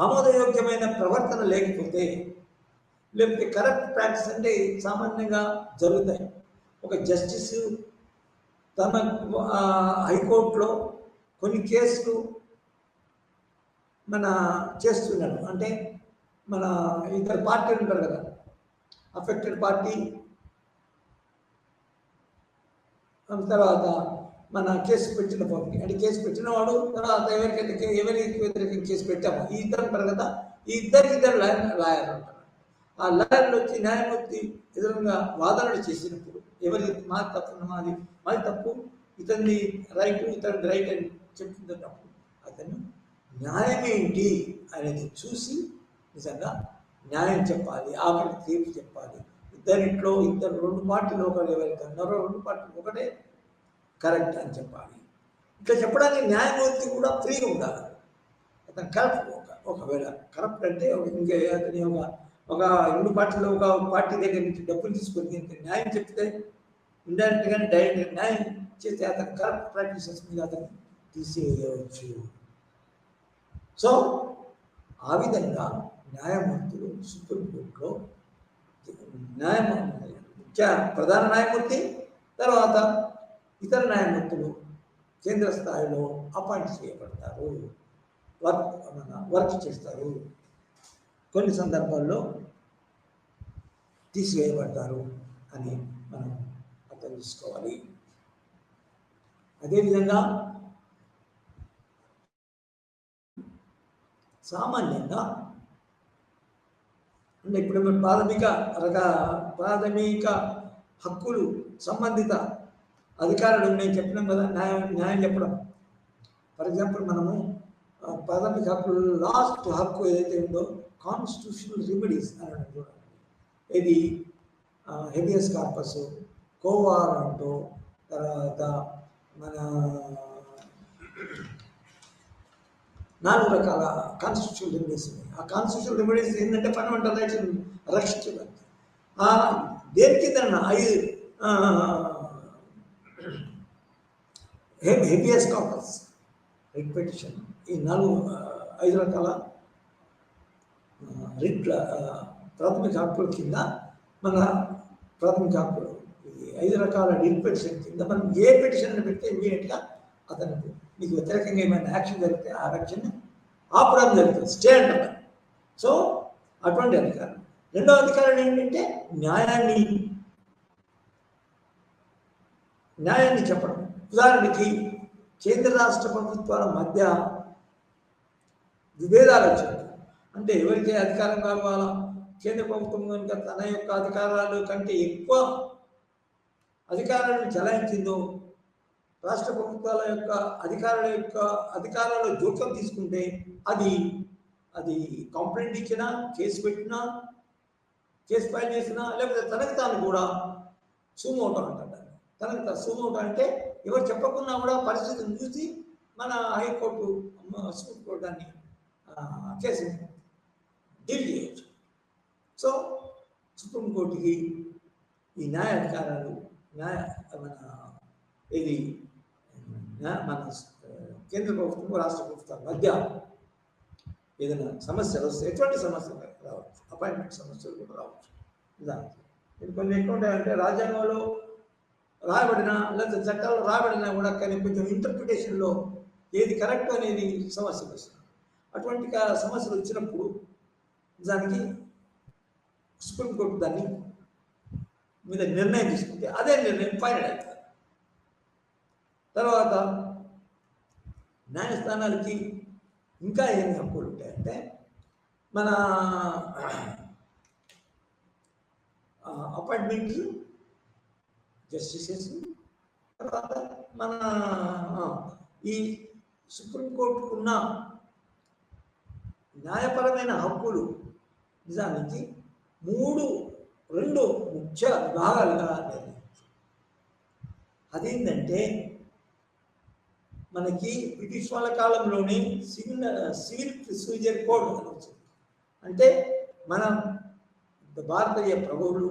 ఆమోదయోగ్యమైన ప్రవర్తన లేకపోతే, లేకపోతే కరప్ట్ ప్రాక్టీస్ అంటే సామాన్యంగా జరుగుతాయి. ఒక జస్టిస్ తన హైకోర్టులో కొన్ని కేసులు చేస్తున్నాడు. అంటే మన ఇద్దరు పార్టీలు ఉంటారు కదా, అఫెక్టెడ్ పార్టీ, తర్వాత మన కేసు పెట్టిన పార్టీ. అంటే కేసు పెట్టిన వాడు, తర్వాత ఎవరికి వ్యతిరేకంగా కేసు పెట్టాము, ఈ ఇద్దరు ఉంటారు కదా, ఈ ఇద్దరు లాయర్లు ఉంటారు. ఆ లాయర్లు వచ్చి న్యాయమూర్తి ఎదురుగా వాదనలు చేసినప్పుడు, ఎవరి మాది తప్పు, మాది తప్పు, ఇతని రైట్, ఇతని రైట్ అని చెప్తున్నప్పుడు అతను న్యాయం ఏంటి అనేది చూసి నిజంగా న్యాయం చెప్పాలి, ఆఖరి తీర్పు చెప్పాలి. ఇద్దరిట్లో రెండు పార్టీలు ఒకరు ఎవరైతే ఉన్నారో రెండు పార్టీలు ఒకటే కరెక్ట్ అని చెప్పాలి. ఇట్లా చెప్పడానికి న్యాయమూర్తి కూడా ఫ్రీగా ఉండాలి. అతను కరెక్ట్ ఒకవేళ కరప్ట్ అంటే ఇంకా అతని ఒక రెండు పార్టీలో ఒక పార్టీ దగ్గర నుంచి డబ్బులు తీసుకొని న్యాయం చెప్తే ఇండైరెక్ట్ గానీ డైరెక్ట్ న్యాయం చేస్తే అతను కరప్ట్ ప్రాక్టీసెస్ మీద అతను తీసేయవచ్చు. సో ఆ విధంగా న్యాయమూర్తులు సుప్రీంకోర్టులో ప్రధాన న్యాయమూర్తి, తర్వాత ఇతర న్యాయమూర్తులు కేంద్ర స్థాయిలో అపాయింట్ చేయబడతారు, వర్క్ చేస్తారు. కొన్ని సందర్భాల్లో తీసివేయబడతారు అని మనం అర్థం చేసుకోవాలి. అదేవిధంగా సామాన్యంగా అంటే ఇప్పుడు ప్రాథమిక హక్కులు సంబంధిత అధికారులు నేను చెప్పినాం కదా, న్యాయం చెప్పడం. ఫర్ ఎగ్జాంపుల్ మనము ప్రాథమిక హక్కులు లాస్ట్ హక్కు ఏదైతే ఉందో కాన్స్టిట్యూషనల్ రెమెడీస్ అని చూడండి. ఇది హెబియస్ కార్పస్, కోవారంటో, తర్వాత మన 4 రకాల కాన్స్టిట్యూషనల్ రెమెడీస్ ఉన్నాయి. ఆ కాన్స్టిట్యూషనల్ రెమెడీస్ ఏంటంటే ఫండమెంటల్ రైట్స్ రక్షించడానికి దేని కింద 5 హెబియస్ కార్పస్, రిట్ పిటిషన్, ఈ 5 రకాల రిట్ల ప్రాథమిక హక్కుల కింద మన ప్రాథమిక హక్కులు 5 రకాల రిట్ పిటిషన్ కింద మనం ఏ పిటిషన్ పెడితే ఇమీడియట్గా అతనికి మీకు వ్యతిరేకంగా ఏమైనా యాక్షన్ జరిగితే ఆ యాక్షన్ ఆపడం జరుగుతుంది, స్టే అంటారు. సో అటువంటి అధికారం. రెండో అధికారం ఏంటంటే న్యాయాన్ని చెప్పడం. ఉదాహరణకి కేంద్ర రాష్ట్ర ప్రభుత్వాల మధ్య విభేదాలు వచ్చాయి అంటే ఎవరికి అధికారం కావాలా, కేంద్ర ప్రభుత్వం కనుక తన యొక్క అధికారాలు కంటే ఎక్కువ అధికారాలను చలాయించిందో, రాష్ట్ర ప్రభుత్వాల యొక్క అధికారాల్లో జోక్యం తీసుకుంటే అది కంప్లైంట్ ఇచ్చినా, కేసు పెట్టినా, కేసు ఫైల్ చేసినా, లేకపోతే తనకి తాను కూడా సూమోటో అంటారు. తనకి సూమోటో అంటే ఎవరు చెప్పకుండా కూడా పరిస్థితిని చూసి మన హైకోర్టు, సుప్రీంకోర్టు దాన్ని కేసుని డీల్ చేయొచ్చు. సో సుప్రీంకోర్టుకి ఈ న్యాయాధికారాలు మన కేంద్ర ప్రభుత్వం రాష్ట్ర ప్రభుత్వాల మధ్య ఏదైనా సమస్యలు వస్తే, ఎటువంటి సమస్యలు రావచ్చు, అపాయింట్మెంట్ సమస్యలు కూడా రావచ్చు. ఇది కొన్ని ఎట్లా ఉంటాయంటే రాజ్యాంగంలో రాయబడిన లేదా చట్టాల్లో రాయబడినా కూడా కానీ కొంచెం ఇంటర్ప్రిటేషన్లో ఏది కరెక్ట్ అనేది సమస్యలు వస్తుంది. అటువంటి సమస్యలు వచ్చినప్పుడు దానికి సుప్రీంకోర్టు దాన్ని మీద నిర్ణయం తీసుకుంటే అదే నిర్ణయం ఫైనల్ అవుతుంది. తర్వాత న్యాయస్థానాలకి ఇంకా ఏమి హక్కులు ఉంటాయంటే మన అపాయింట్మెంట్స్, జస్టిసెస్, తర్వాత మన ఈ సుప్రీంకోర్టుకున్న న్యాయపరమైన హక్కులు నిజానికి 2 ముఖ్య విభాగాలుగా అదేంటంటే మనకి బ్రిటిష్ వాళ్ళ కాలంలోనే సివిల్ ప్రొసీజర్ కోడ్ అని వచ్చింది. అంటే మన భారతీయ ప్రభువులు,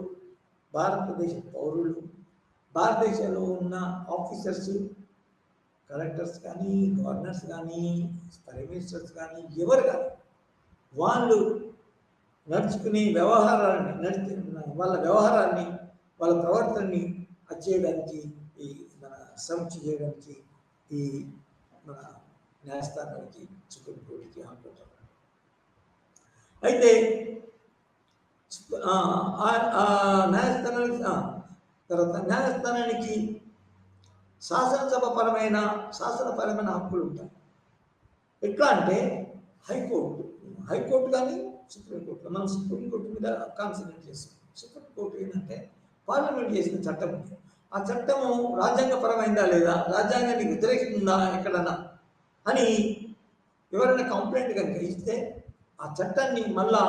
భారతదేశ పౌరులు, భారతదేశంలో ఉన్న ఆఫీసర్స్, కలెక్టర్స్ కానీ, గవర్నర్స్ కానీ, ప్రైమ్ మినిస్టర్స్ కానీ, ఎవరు కానీ వాళ్ళు నడుచుకునే వాళ్ళ వ్యవహారాన్ని, వాళ్ళ ప్రవర్తనని చేయడానికి, ఈ మన సమీక్ష చేయడానికి ఈ మన న్యాయస్థానానికి, సుప్రీంకోర్టుకి అనుకుంటారు. అయితే న్యాయస్థానానికి శాసనపరమైన హక్కులు ఉంటాయి. ఎట్లా అంటే హైకోర్టు కానీ సుప్రీంకోర్టు, మనం సుప్రీంకోర్టు మీద కాన్సన్ట్రేట్ చేస్తాం. సుప్రీంకోర్టు ఏంటంటే పార్లమెంట్ చేసిన చట్టం, ఆ చట్టము రాజ్యాంగపరమైందా లేదా, రాజ్యాంగానికి వ్యతిరేకంగా ఎక్కడన్నా అని ఎవరైనా కంప్లైంట్ కనుక ఇస్తే ఆ చట్టాన్ని మళ్ళా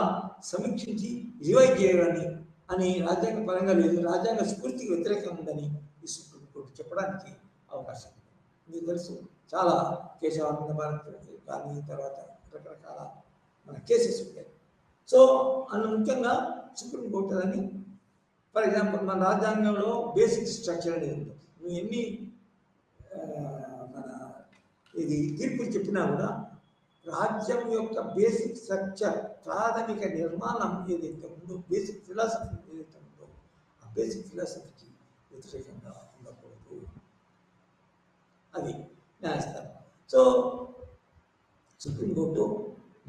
సమీక్షించి రివైజ్ చేయడాన్ని అని రాజ్యాంగ పరంగా లేదు, రాజ్యాంగ స్ఫూర్తికి వ్యతిరేకంగా ఉందని ఈ సుప్రీంకోర్టు చెప్పడానికి అవకాశం ఉంది. మీకు తెలుసు చాలా కేశవానంద భారత్ కానీ తర్వాత రకరకాల మన కేసెస్ ఉంటాయి. సో అందులో ముఖ్యంగా సుప్రీంకోర్టు అని ఫర్ ఎగ్జాంపుల్ మన రాజ్యాంగంలో బేసిక్ స్ట్రక్చర్ అనేది ఉంటుంది. నువ్వు ఎన్ని మన ఇది తీర్పులు చెప్పినా కూడా రాజ్యం యొక్క బేసిక్ స్ట్రక్చర్, ప్రాథమిక నిర్మాణం ఏదైతే ఉందో, బేసిక్ ఫిలాసఫీ ఏదైతే ఉందో, ఆ బేసిక్ ఫిలాసఫీకి వ్యతిరేకంగా ఉండకూడదు, అది న్యాయస్థానం. సో సుప్రీంకోర్టు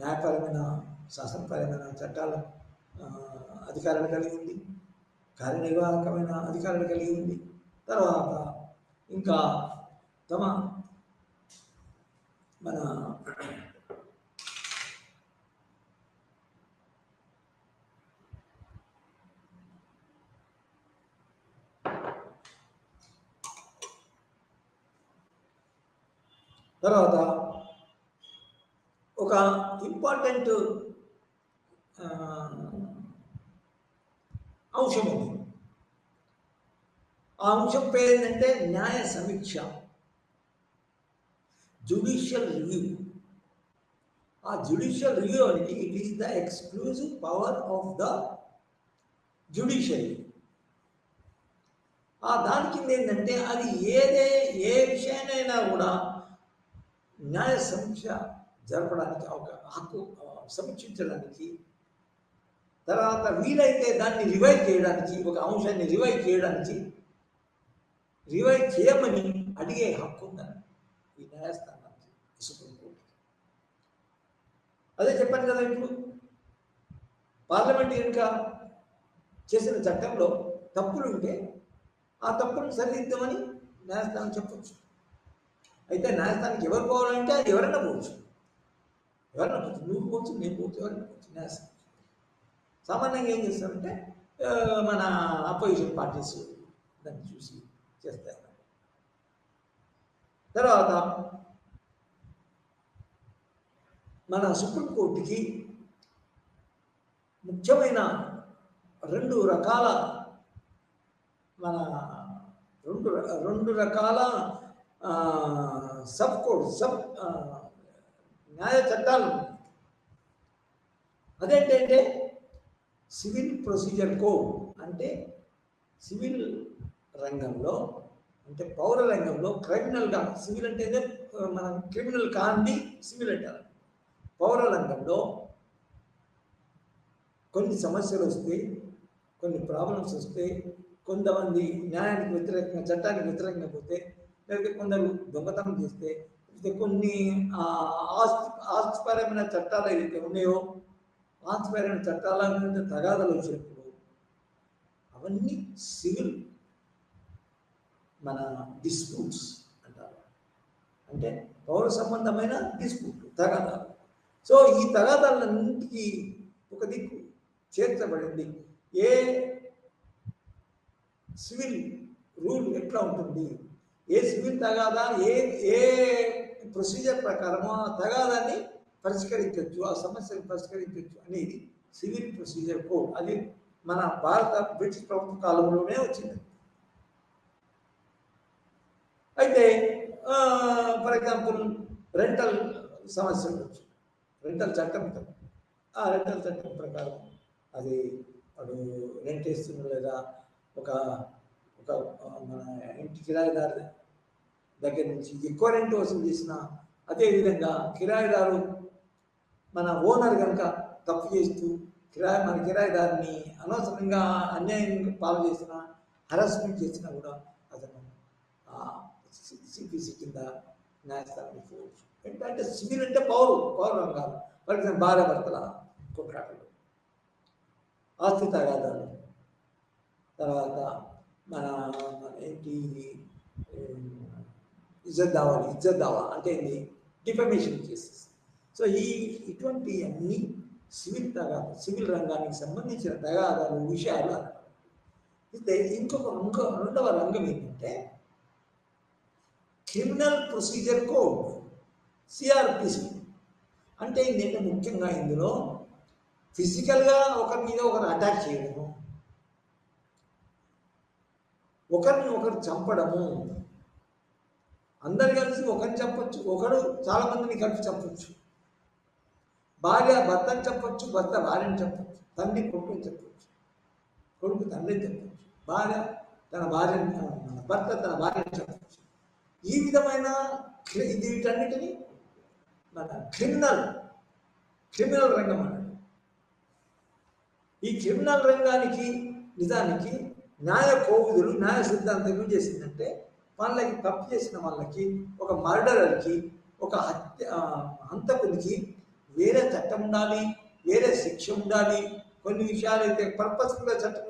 న్యాయపరమైన శాసనపరమైన చట్టాల అధికారాలు కలిగి ఉంది, కార్యనిర్వాహకమైన అధికారాలు కలిగి ఉంది. తర్వాత ఇంకా తమ మన తర్వాత ఒక ఇంపార్టెంట్ అంశం ఉంది. ఆ అంశం పేరు ఏంటంటే న్యాయ సమీక్ష, జ్యుడిషియల్ రివ్యూ. ఆ జ్యుడిషియల్ రివ్యూ అనేది it is the exclusive power of the judiciary. ఆ దాని కింద ఏంటంటే అది ఏ విషయానైనా కూడా న్యాయ సమీక్ష జరపడానికి ఒక హక్కు, సమీక్షించడానికి, తర్వాత వీలైతే దాన్ని రివైవ్ చేయడానికి, ఒక అంశాన్ని రివైవ్ చేయమని అడిగే హక్కు ఉందని ఈ న్యాయస్థానానికి, సుప్రీంకోర్టుకి. అదే చెప్పాను కదా, ఇప్పుడు పార్లమెంట్ కనుక చేసిన చట్టంలో తప్పులు ఉంటే ఆ తప్పులను సరిదిద్దామని న్యాయస్థానం చెప్పచ్చు. అయితే న్యాయస్థానానికి ఎవరు పోవాలంటే అది ఎవరైనా పోవచ్చు, నువ్వు పోవచ్చు, నేను పోవచ్చు, ఎవరైనా పోవచ్చు న్యాయస్థానం. సామాన్యంగా ఏం చేస్తారంటే మన అపోజిషన్ పార్టీస్ దాన్ని చూసి చేస్తారు. తర్వాత మన సుప్రీంకోర్టుకి ముఖ్యమైన రెండు రకాల న్యాయ చట్టాలు. అదేంటంటే సివిల్ ప్రొసీజర్ కోడ్, అంటే సివిల్ రంగంలో, అంటే పౌర రంగంలో క్రిమినల్గా, సివిల్ అంటేనే మనం క్రిమినల్ కాండి సివిల్ అంటారు. పౌర రంగంలో కొన్ని సమస్యలు వస్తే, కొన్ని ప్రాబ్లమ్స్ వస్తే, కొంతమంది న్యాయానికి వ్యతిరేకంగా, చట్టానికి వ్యతిరేకంగా పోతే, లేకపోతే కొందరు దొంగతనం చేస్తే, లేకపోతే కొన్ని ఆస్తిపరమైన చట్టాలు ఏదైతే ఉన్నాయో, ఆస్తిపరమైన చట్టాల మీద తగాదాలు వచ్చినప్పుడు అవన్నీ సివిల్ మన డిస్ప్యూట్స్ అంటారు. అంటే పౌర సంబంధమైన డిస్ప్యూట్, తగాదాలు. సో ఈ తగాదాలన్నింటికి ఒక దిక్కు చేర్చబడింది. ఏ సివిల్ రూల్ ఎట్లా ఉంటుంది, ఏ సివిల్ తగాదా ఏ ప్రొసీజర్ ప్రకారము ఆ తగాదాన్ని పరిష్కరించవచ్చు, ఆ సమస్యను పరిష్కరించవచ్చు అనేది సివిల్ ప్రొసీజర్ కోడ్. అది మన బ్రిటిష్ ప్రభుత్వ కాలంలోనే వచ్చింది. అయితే ఫర్ ఎగ్జాంపుల్ రెంటల్ సమస్య ఉండొచ్చు, రెంటల్ చట్టం. ఆ రెంటల్ చట్టం ప్రకారం అది వాడు రెంట్ వేస్తున్న లేదా ఒక మన ఇంటి కిరాయిదారు దగ్గర నుంచి ఎక్కువ రెంట్ వసూలు చేసిన, అదేవిధంగా కిరాయిదారు మన ఓనర్ కనుక తప్పు చేస్తూ మన కిరాయిదారిని అనవసరంగా అన్యాయంగా పాలు చేసిన, హరాస్మెంట్ చేసినా కూడా అతను సిపిసి కింద న్యాయస్థానానికి పోవచ్చు. ఏంటంటే సివిల్ అంటే పౌర రంగాలు. ఫర్ ఎగ్జాంపుల్ భార్యాభర్తల కొట్లాటలు, ఆస్తి తగాదాలు, తర్వాత మన ఏంటి ఇజ్జత్ దావా అంటే ఏంటి, డిఫమేషన్ కేసెస్. సో ఇటువంటి అన్ని సివిల్ రంగానికి సంబంధించిన తగాదాలు, విషయాలు అన్నారు. అయితే రెండవ రంగం ఏంటంటే క్రిమినల్ ప్రొసీజర్ కోడ్, సిఆర్పిసి. అంటే ఏంటంటే ముఖ్యంగా ఇందులో ఫిజికల్గా ఒకరి మీద ఒకరు అటాక్ చేయడము, ఒకరిని ఒకరు చంపడము, అందరు కలిసి ఒకరిని చెప్పచ్చు, ఒకడు చాలా మందిని కలిసి చెప్పచ్చు. భార్య భర్తని చెప్పచ్చు, భర్త భార్యని చెప్పచ్చు, తండ్రి కొడుకుని చెప్పచ్చు, కొడుకు తండ్రిని చెప్పచ్చు, భార్య తన భార్యని, భర్త తన భార్యని చెప్పచ్చు. ఈ విధమైన వీటన్నిటిని మన క్రిమినల్ రంగం అన్నది. ఈ క్రిమినల్ రంగానికి నిజానికి న్యాయ కోవిదులు, న్యాయ సిద్ధాంతం ఏం చేసిందంటే, వాళ్ళకి తప్పు చేసిన వాళ్ళకి, ఒక మర్డరర్కి, ఒక హంతకునికి వేరే చట్టం ఉండాలి, వేరే శిక్ష ఉండాలి. కొన్ని విషయాలు అయితే పర్పస్ఫుల్గా చట్టం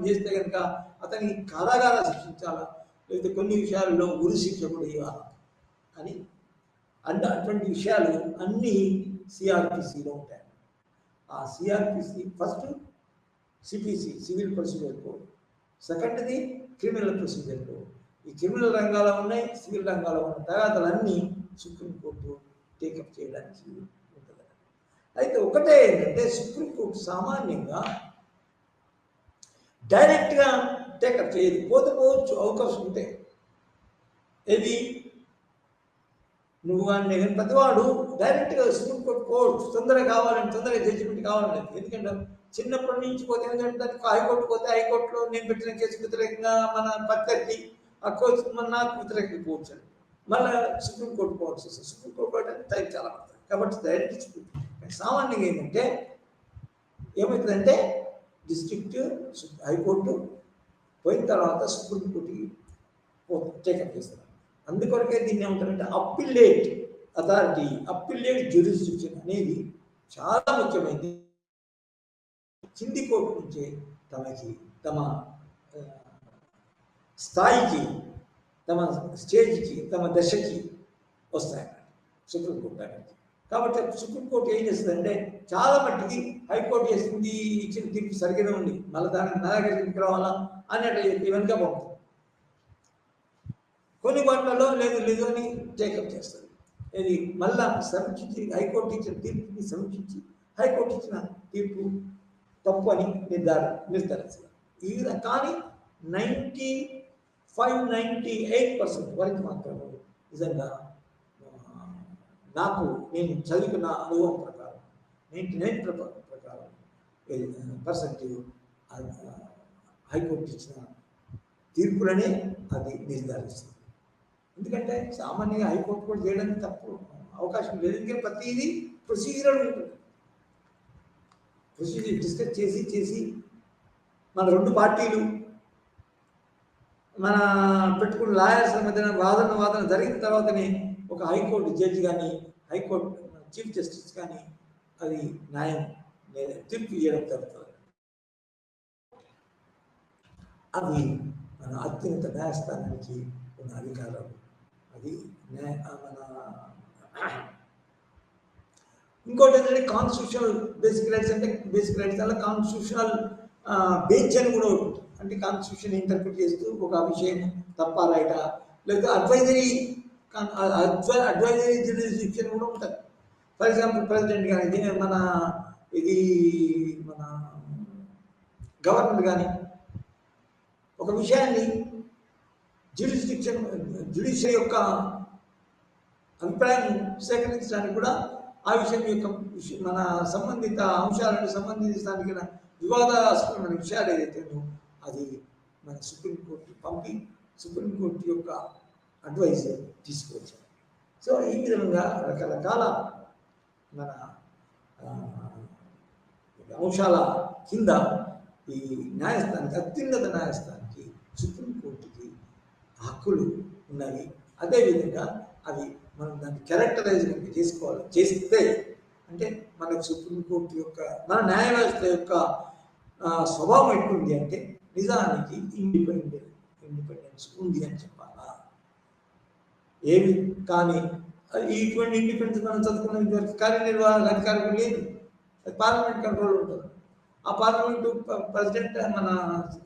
చేస్తే కనుక అతని కారాగార శిక్షించాలా, లేకపోతే కొన్ని విషయాల్లో ఉరి శిక్ష కూడా ఇవ్వాలి అని అటువంటి విషయాలు అన్నీ సిఆర్పిసిలో ఉంటాయి. ఆ CrPC first CPC, civil procedure code, సెకండ్ది క్రిమినల్ ప్రొసీజర్ కోడ్. ఈ క్రిమినల్ రంగాల్లో ఉన్నాయి, సివిల్ రంగాల్లో ఉన్న తగాదాలన్నీ సుప్రీంకోర్టు టేకప్ చేయడానికి ఉంటుంది. అయితే ఒకటే ఏంటంటే, సుప్రీంకోర్టు సామాన్యంగా డైరెక్ట్గా టేకప్ చేయదు, పోవచ్చు అవకాశం ఉంటే. ఏది నువ్వు కానీ ప్రతివాడు డైరెక్ట్గా సుప్రీంకోర్టు పోవచ్చు, తొందరగా కావాలని, తొందరగా జడ్జిమెంట్ కావాలని. ఎందుకంటే చిన్నప్పటి నుంచి పోతే ఏంటంటే, హైకోర్టు పోతే హైకోర్టులో నేను పెట్టిన కేసు వ్యతిరేకంగా మన ప్రత్యర్థి ఆ కోర్టు నాకు వ్యతిరేకంగా పోవచ్చు, మళ్ళీ సుప్రీంకోర్టు పోవాల్సి వస్తుంది. సుప్రీంకోర్టు అంటే టైం చాలా పడుతుంది కాబట్టి డైరెక్ట్ సుప్రీంకోర్టు. సామాన్యంగా ఏంటంటే ఏమవుతుందంటే, డిస్ట్రిక్ట్ హైకోర్టు పోయిన తర్వాత సుప్రీంకోర్టుకి టేకప్ చేస్తారు. అందుకొరకే దీన్ని ఏమంటారంటే అప్పిలేట్ అథారిటీ, అప్పిలేట్ జ్యూరిస్డిక్షన్ అనేది చాలా ముఖ్యమైనది. కింది కోర్టు నుంచే తమ స్థాయికి, తమ స్టేజ్కి, తమ దశకి వస్తాయన్నమాట సుప్రీంకోర్టు అనేది. కాబట్టి సుప్రీంకోర్టు ఏం చేస్తుందంటే, చాలా మట్టికి హైకోర్టు చేస్తుంది, ఇచ్చిన తీర్పు సరిగ్గానే ఉంది, మళ్ళీ దానికి నా దగ్గర తీసుకురావాలా అన్నట్టు చెప్పి వెనుక పంపుతుంది. కొన్ని వాటిలలో లేదు అని టేకప్ చేస్తుంది. ఇది మళ్ళా సమీక్షించి, హైకోర్టు ఇచ్చిన తీర్పుని సమీక్షించి, హైకోర్టు ఇచ్చిన తీర్పు తప్పు అని నిర్ధారిస్తారు. ఈ విధంగా కానీ 95-98% వరకు మాత్రం నిజంగా నేను చదువుకున్న అనుభవం ప్రకారం 99% ప్రకారం హైకోర్టు ఇచ్చిన తీర్పులనే అది నిర్ధారిస్తుంది. ఎందుకంటే సామాన్యంగా హైకోర్టు కూడా చేయడానికి తప్పు అవకాశం లేదు. ఎందుకంటే ప్రతిదీ ప్రొసీజరల్ ఉంటుంది. ప్రొసీజర్ డిస్కస్ చేసి మన రెండు పార్టీలు మన పెట్టుకున్న లాయర్స్ మధ్యన వాదన జరిగిన తర్వాతనే ఒక హైకోర్టు జడ్జి కానీ, హైకోర్టు చీఫ్ జస్టిస్ కానీ అది న్యాయం తీర్పు చేయడం జరుగుతుంది. అవి మన అత్యున్నత న్యాయస్థానానికి ఉన్న అధికారం. అది మన ఇంకోటి ఏంటంటే కాన్స్టిట్యూషనల్ బేసిక్ రైట్స్. అంటే బేసిక్ రైట్స్ అలా కాన్స్టిట్యూషనల్ బెంచ్ అని కూడా ఉంటుంది. అంటే కాన్స్టిట్యూషన్ ఇంటర్ప్రిట్ చేస్తూ ఒక విషయం తప్ప రైటా, లేదా అడ్వైజరీ జ్యూరిస్డిక్షన్ కూడా ఉంటుంది. ఫర్ ఎగ్జాంపుల్ ప్రెసిడెంట్ కానీ, మన గవర్నర్ కానీ ఒక విషయాన్ని జ్యుడిషియరీ యొక్క అభిప్రాయం సేకరించడానికి కూడా ఆ విషయం యొక్క మన సంబంధిత అంశాలను సంబంధించడానికి వివాదాస్పదమైన విషయాలు ఏదైతే అది మన సుప్రీంకోర్టు పంపి సుప్రీంకోర్టు యొక్క అడ్వైజ్ తీసుకోవచ్చు. సో ఈ విధంగా రకరకాల మన అంశాల కింద ఈ న్యాయస్థానానికి, అత్యున్నత న్యాయస్థానానికి, సుప్రీంకోర్టుకి హక్కులు ఉన్నవి. అదేవిధంగా అవి మనం దాన్ని క్యారెక్టరైజ్ చేస్తే అంటే మనకు సుప్రీంకోర్టు యొక్క, మన న్యాయ వ్యవస్థ యొక్క స్వభావం ఎట్లుంది అంటే నిజానికి ఇండిపెండెన్స్ ఉంది అని చెప్పాలా. ఏమి కానీ ఇటువంటి ఇండిపెండెన్స్ మనం చదువుకున్న కార్యనిర్వాహక అధికారం లేదు, అది పార్లమెంట్ కంట్రోల్ ఉంటుంది. ఆ పార్లమెంటు ప్రెసిడెంట్ మన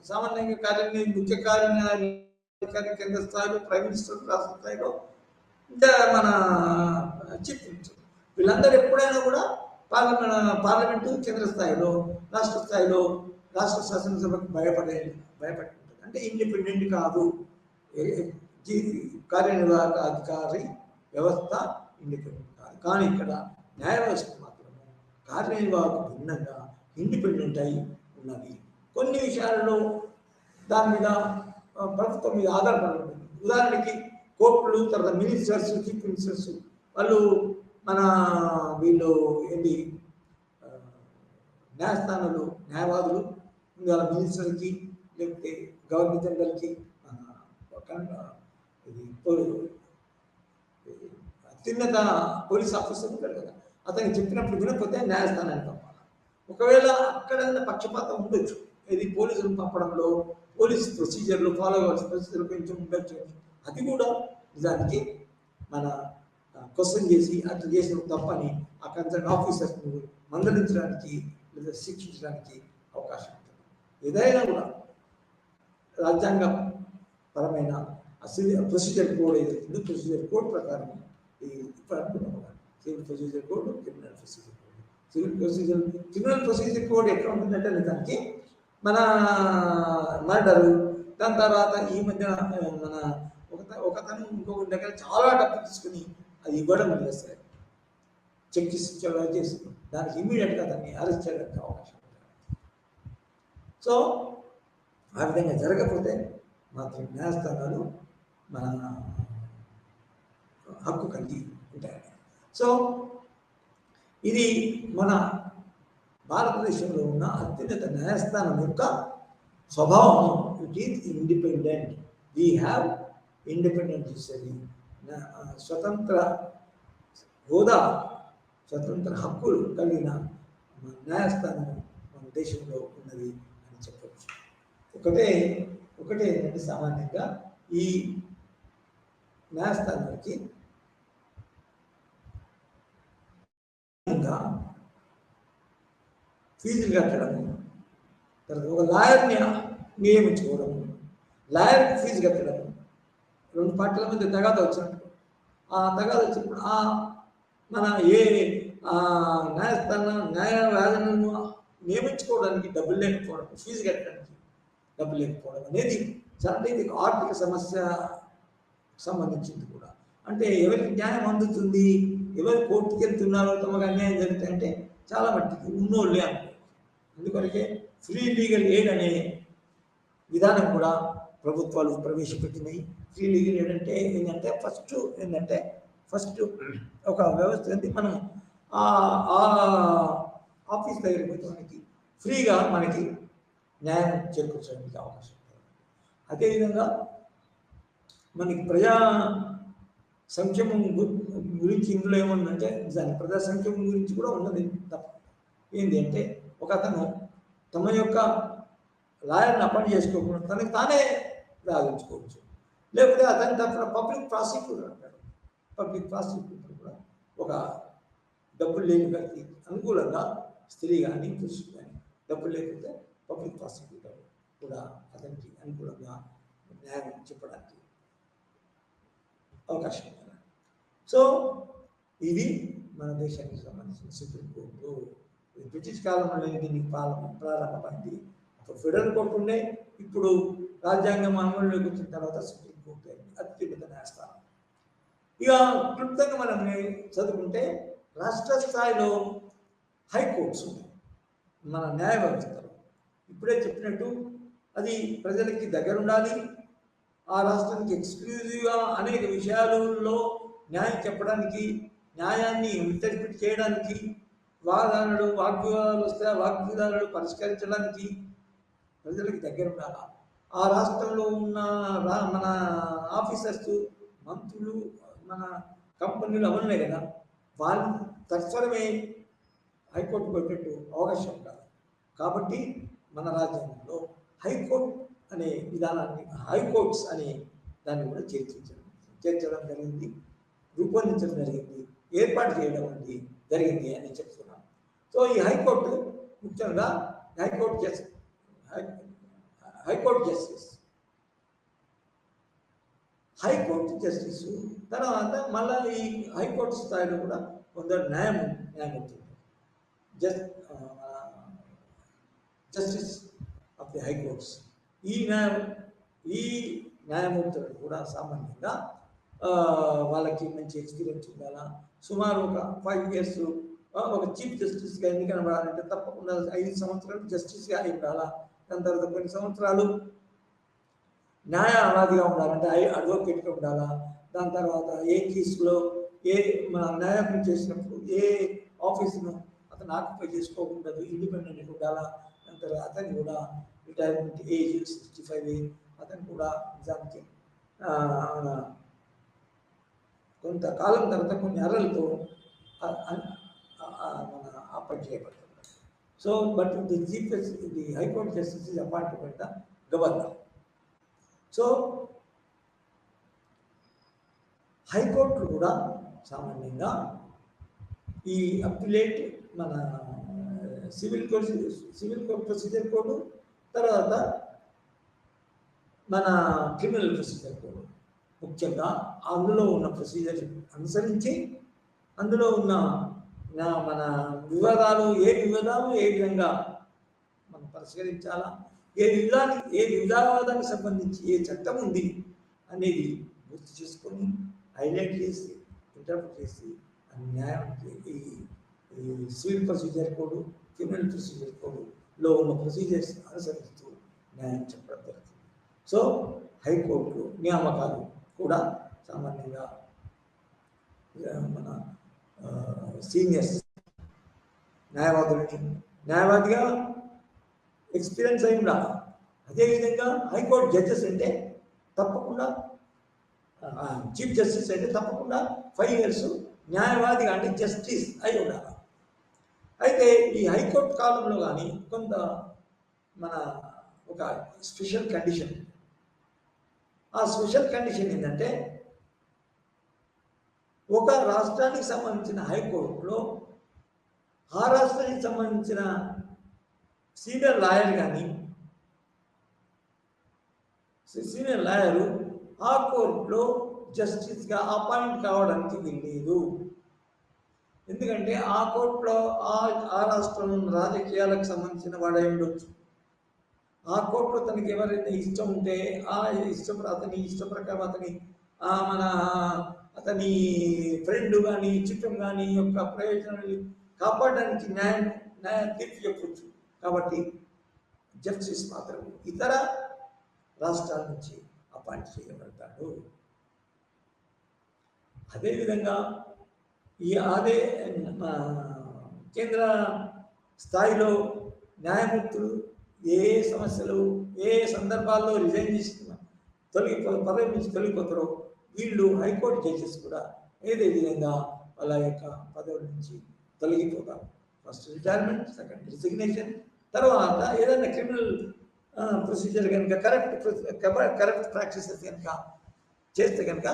సామాన్యంగా ముఖ్య కార్యనిర్వాహక కేంద్ర స్థాయిలో, ప్రైమ్ మినిస్టర్ రాష్ట్ర స్థాయిలో, ఇంకా మన చీఫ్ మినిస్టర్, వీళ్ళందరూ ఎప్పుడైనా కూడా పార్లమెంటు కేంద్ర స్థాయిలో, రాష్ట్ర స్థాయిలో, రాష్ట్ర శాసనసభకు భయపడే అంటే ఇండిపెండెంట్ కాదు. కార్యనిర్వాహక అధికారి వ్యవస్థ ఇండిపెండెంట్ కాదు. కానీ ఇక్కడ న్యాయ వ్యవస్థ మాత్రం కార్యనిర్వాహక భిన్నంగా ఇండిపెండెంట్ అయి ఉన్నది. కొన్ని విషయాలలో దాని మీద ప్రభుత్వం మీద ఆధారపడి ఉంటుంది. ఉదాహరణకి కోర్టులు, తర్వాత మినిస్టర్స్, చీఫ్ మినిస్టర్స్ వాళ్ళు మన వీళ్ళు ఏంటి న్యాయస్థానాలు, న్యాయవాదులు వాళ్ళ మినిస్టర్కి లేకపోతే గవర్నర్ జనరల్కి అత్యున్నత పోలీస్ ఆఫీసర్ ఉంటాడు కదా, అతనికి చెప్పినప్పుడు వినకపోతే న్యాయస్థానానికి పంపాలి. ఒకవేళ అక్కడ పక్షపాతం ఉండొచ్చు, ఇది పోలీసులు పంపడంలో పోలీస్ ప్రొసీజర్లు ఫాలో అవ్వాల్సిన ప్రొసీజర్లు కొంచెం ఉండొచ్చు. అది కూడా నిజానికి మన క్వశ్చన్ చేసి అట్లా చేసిన తప్పని ఆ కన్సర్న్ ఆఫీసర్స్ని మందలించడానికి లేదా శిక్షించడానికి అవకాశం ఉంటుంది. ఏదైనా కూడా రాజ్యాంగ పరమైన ప్రొసీజర్ కోడ్ ఏదైతుందో ప్రొసీజర్ కోడ్ ప్రకారం civil procedure code, criminal procedure code. Criminal procedure code ఎట్లా ఉంటుందంటే నిజానికి మన మర్డరు, దాని తర్వాత ఈ మధ్య మన ఒకతను ఇంకొకరి దగ్గర చాలా డబ్బు తీసుకుని అది ఇవ్వడం చేస్తారు, చెక్ చేసి దానికి ఇమ్మీడియట్గా దాన్ని అరెస్ట్ చేయడానికి అవకాశం ఉంటుంది. సో ఆ విధంగా జరగకపోతే మాత్రం న్యాయస్థానాలు మన హక్కు కలిగి ఉంటాయి. సో ఇది మన భారతదేశంలో ఉన్న అత్యున్నత న్యాయస్థానం యొక్క స్వభావం. It is independent. We have independent judiciary. స్వతంత్ర హోదా, స్వతంత్ర హక్కులు కలిగిన న్యాయస్థానం మన దేశంలో ఉన్నది అని చెప్పవచ్చు. ఒకటే ఏంటంటే సామాన్యంగా ఈ న్యాయస్థానానికి ఫీజులు కట్టడము, తర్వాత ఒక లాయర్ని నియమించుకోవడము, లాయర్కి ఫీజు కట్టడము, రెండు పార్టీల మధ్య తగాదా వచ్చినప్పుడు ఆ తగాదా వచ్చినప్పుడు మన ఏ న్యాయవాదులను నియమించుకోవడానికి డబ్బులు లేకపోవడం, ఫీజు కట్టడానికి డబ్బులు లేకపోవడం అనేది చాలా ఇది ఆర్థిక సమస్య సంబంధించింది కూడా. అంటే ఎవరికి న్యాయం అందుతుంది, ఎవరు కోర్టుకి వెళ్తున్నారో తమకు అన్యాయం జరుగుతాయంటే చాలా మట్టికి ఉన్నోళ్ళే అనుకో. అందుకొరకే ఫ్రీ లీగల్ ఎయిడ్ అనే విధానం కూడా ప్రభుత్వాలు ప్రవేశపెట్టినాయి. ఫ్రీ లీగల్ ఎయిడ్ అంటే ఏంటంటే ఫస్ట్ ఒక వ్యవస్థ అంటే మనం ఆఫీస్ దగ్గరికి పోతే ఫ్రీగా మనకి న్యాయం చేకూర్చడానికి అవకాశం ఉంటుంది. అదేవిధంగా మనకి ప్రజా సంక్షేమం గురించి ఇందులో ఏముందంటే నిజానికి ప్రజా సంక్షేమం గురించి కూడా ఉన్నది తప్ప ఏంటి అంటే ఒక అతను తమ యొక్క లాయర్ని అపాయింట్ చేసుకోకుండా తనకి తానే వాదించుకోవచ్చు. లేకపోతే అతని తరఫున పబ్లిక్ ప్రాసిక్యూటర్ అంటాడు. పబ్లిక్ ప్రాసిక్యూటర్ కూడా ఒక డబ్బులు లేని వ్యక్తి అనుకూలంగా స్త్రీ కానీ పురుషుడు కానీ డబ్బులు లేకపోతే పబ్లిక్ ప్రాసిక్యూటర్ కూడా అతనికి అనుకూలంగా న్యాయం చెప్పడానికి అవకాశం ఉంది. సో ఇది మన దేశానికి సంబంధించిన సుప్రీంకోర్టు. బ్రిటిష్ కాలంలో దీనికి ప్రారంభమైంది. అప్పుడు ఫెడరల్ కోర్టు ఉండే, ఇప్పుడు రాజ్యాంగం అమలులోకి వచ్చిన తర్వాత సుప్రీంకోర్టు అయింది, అత్యున్నత న్యాయస్థానం. ఇక క్లుప్తంగా మనం చదువుకుంటే రాష్ట్ర స్థాయిలో హైకోర్ట్స్ ఉన్నాయి మన న్యాయ వ్యవస్థలో. ఇప్పుడే చెప్పినట్టు అది ప్రజలకి దగ్గర ఉండాలి. ఆ రాష్ట్రానికి ఎక్స్క్లూజివ్గా అనేక విషయాలలో న్యాయం చెప్పడానికి, న్యాయాన్ని ఇంటర్ప్రిట్ చేయడానికి, వాగ్వివాదాలు వస్తే వాగ్వివాదాలు పరిష్కరించడానికి ప్రజలకి దగ్గర ఉండాలి. ఆ రాష్ట్రంలో ఉన్న మన ఆఫీసర్స్, మంత్రులు, మన కంపెనీలు అవన్నీ కదా, వాళ్ళు తక్షణమే హైకోర్టు పెట్టేట్టు అవకాశం ఉండాలి. కాబట్టి మన రాజ్యాంగంలో హైకోర్టు అనే విధానాన్ని, హైకోర్ట్స్ అనే దాన్ని కూడా చేర్చడం జరిగింది, రూపొందించడం జరిగింది, ఏర్పాటు చేయడం అనేది జరిగింది అని చెప్తున్నాను. సో ఈ హైకోర్టు ముఖ్యంగా హైకోర్టు జస్టిస్ తర్వాత మళ్ళీ ఈ హైకోర్టు స్థాయిలో కూడా కొందరు న్యాయమూర్తులు జస్టిస్ ఆఫ్ ది హైకోర్ట్స్. ఈ ఈ న్యాయమూర్తులు కూడా సామాన్యంగా వాళ్ళకి మంచి ఎక్స్పీరియన్స్ ఉండాలా, సుమారు ఒక 5 years ఒక చీఫ్ జస్టిస్గా ఎన్నికనబడాలంటే తప్పకుండా 5 సంవత్సరాలు జస్టిస్గా అయి ఉండాలా, దాని తర్వాత కొన్ని సంవత్సరాలు న్యాయవాదిగా ఉండాలంటే అడ్వకేట్గా ఉండాలా, దాని తర్వాత ఏ కేసులో ఏ న్యాయం చేసినప్పుడు ఏ ఆఫీసును అతను ఆక్యుపై చేసుకోకూడదు, ఇండిపెండెంట్గా ఉండాలా. దాని తర్వాత అతను కూడా రిటైర్మెంట్ ఏజ్ 65 అతను కూడా నిజానికి కొంతకాలం తర్వాత కొన్ని అర్రలతో మన అపాయింట్ చేయబడుతున్నారు. So but the high court justice is appointed by the governor. So హైకోర్టులు కూడా సామాన్యంగా ఈ అప్యులేట్ మన సివిల్ కోడ్ ప్రొసీజర్ కోడ్, తర్వాత మన క్రిమినల్ ప్రొసీజర్ కోడ్, ముఖ్యంగా అందులో ఉన్న ప్రొసీజర్ అనుసరించి అందులో ఉన్న మన వివాదాలు ఏ విధంగా మనం పరిష్కరించాలా, ఏ వివాదానికి సంబంధించి ఏ చట్టం ఉంది అనేది గుర్తు చేసుకొని హైలైట్ చేసి ఇంటర్ప్రిట్ చేసి న్యాయానికి ఈ civil procedure code, criminal procedure కోడ్లో ఉన్న ప్రొసీజర్స్ అనుసరిస్తూ న్యాయం చెప్పడం జరుగుతుంది. సో హైకోర్టు నియామకాలు కూడా సామాన్యంగా మన సీనియర్స్ న్యాయవాదిగా ఎక్స్పీరియన్స్ అయి ఉండాలి. అదేవిధంగా హైకోర్టు జడ్జెస్ అంటే తప్పకుండా చీఫ్ జస్టిస్ అంటే తప్పకుండా 5 years న్యాయవాదిగా అంటే జస్టిస్ అయి ఉండాలి. అయితే ఈ హైకోర్టు కాలంలో కానీ కొంత మన ఒక స్పెషల్ కండిషన్, ఆ స్పెషల్ కండిషన్ ఏంటంటే ఒక రాష్ట్రానికి సంబంధించిన హైకోర్టులో ఆ రాష్ట్రానికి సంబంధించిన సీనియర్ లాయరు ఆ కోర్టులో జస్టిస్గా అపాయింట్ కావడానికి వీల్లేదు. ఎందుకంటే ఆ కోర్టులో ఆ రాష్ట్రంలో రాజకీయాలకు సంబంధించిన వాడై ఉండొచ్చు. ఆ కోర్టులో తనకి ఎవరైతే ఇష్టం ఉంటే అతని ఇష్ట ప్రకారం అతని ఫ్రెండ్ కానీ చుట్టం కానీ యొక్క ప్రయోజనాన్ని కాపాడడానికి న్యాయ తీర్పు చెప్పవచ్చు. కాబట్టి జస్టిస్ మాత్రం ఇతర రాష్ట్రాల నుంచి అపాయింట్ చేయబడతాడు. అదేవిధంగా కేంద్ర స్థాయిలో న్యాయమూర్తులు ఏ సమస్యలు ఏ సందర్భాల్లో రిజైన్ చేసిన పదవి నుంచి తొలగిపోతారో వీళ్ళు హైకోర్టు జడ్జెస్ కూడా ఏదే విధంగా వాళ్ళ యొక్క పదవుల నుంచి తొలగిపోతారు. ఫస్ట్ రిటైర్మెంట్, సెకండ్ రిజిగ్నేషన్, తర్వాత ఏదైనా క్రిమినల్ ప్రొసీజర్ కనుక కరెక్ట్ ప్రాక్టీసెస్ కనుక చేస్తే కనుక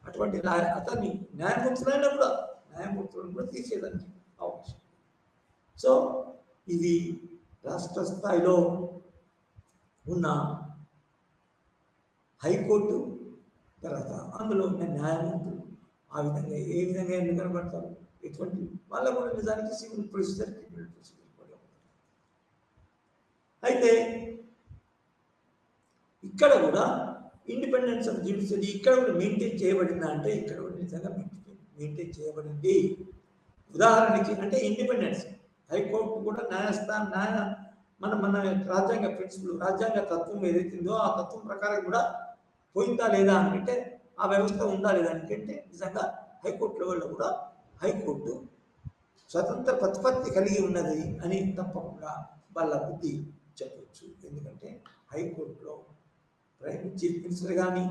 అటువంటి అతన్ని న్యాయమూర్తులను కూడా తీసేయడానికి అవకాశం. సో ఇది రాష్ట్ర స్థాయిలో ఉన్న హైకోర్టు, తర్వాత అందులో ఉన్న న్యాయమూర్తులు ఆ విధంగా ఏ విధంగా ఎన్నుకనబడతారు, ఎటువంటి వాళ్ళ కూడా నిజానికి సివిల్ ప్రొసీజర్, క్రిమినల్ ప్రొసీజర్ కూడా. అయితే ఇక్కడ కూడా ఇండిపెండెన్స్ ఆఫ్ జ్యుడిషియరీ ఇక్కడ కూడా మెయింటైన్ చేయబడిందా అంటే ఇక్కడ కూడా నిజంగా మెయింటైన్ చేయబడింది. ఉదాహరణకి అంటే ఇండిపెండెన్స్, హైకోర్టు కూడా మన రాజ్యాంగ ప్రిన్సిపల్, రాజ్యాంగ తత్వం ఏదైతుందో ఆ తత్వం ప్రకారం కూడా పోయిందా లేదా అనుకుంటే, ఆ వ్యవస్థ ఉందా లేదా అనుకుంటే నిజంగా హైకోర్టు లెవెల్లో కూడా హైకోర్టు స్వతంత్ర ప్రతిపత్తి కలిగి ఉన్నది అని తప్పకుండా వాళ్ళ బుద్ధి చెప్పవచ్చు. ఎందుకంటే హైకోర్టులో చీఫ్ మినిస్టర్ కానీ,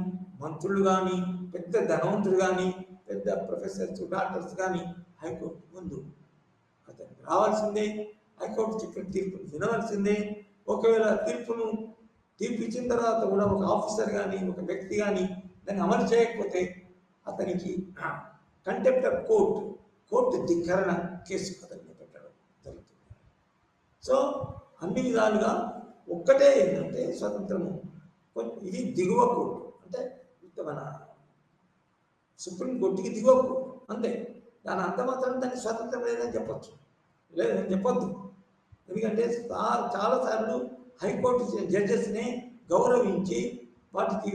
మంత్రులు కానీ, పెద్ద ధనవంతులు కానీ, పెద్ద ప్రొఫెసర్స్, డాక్టర్స్ కానీ హైకోర్టు ముందు అతను రావాల్సిందే, హైకోర్టు చెప్పిన తీర్పును వినవలసిందే. ఒకవేళ తీర్పు ఇచ్చిన తర్వాత కూడా ఒక ఆఫీసర్ కానీ, ఒక వ్యక్తి కానీ దాన్ని అమలు చేయకపోతే అతనికి కంటెంప్ట్ ఆఫ్ కోర్టు ధిక్కరణ కేసు అతన్ని పెట్టడం జరుగుతుంది. సో అన్ని విధాలుగా ఒక్కటే ఏంటంటే స్వతంత్రము, ఇది దిగువ కోర్టు, అంటే మన సుప్రీంకోర్టుకి దిగువ కోర్టు అంతే. దాని అంత మాత్రం దాన్ని స్వతంత్రం లేదని చెప్పచ్చు, లేదని చెప్పొద్దు. ఎందుకంటే చాలాసార్లు హైకోర్టు జడ్జెస్ని గౌరవించి వాటికి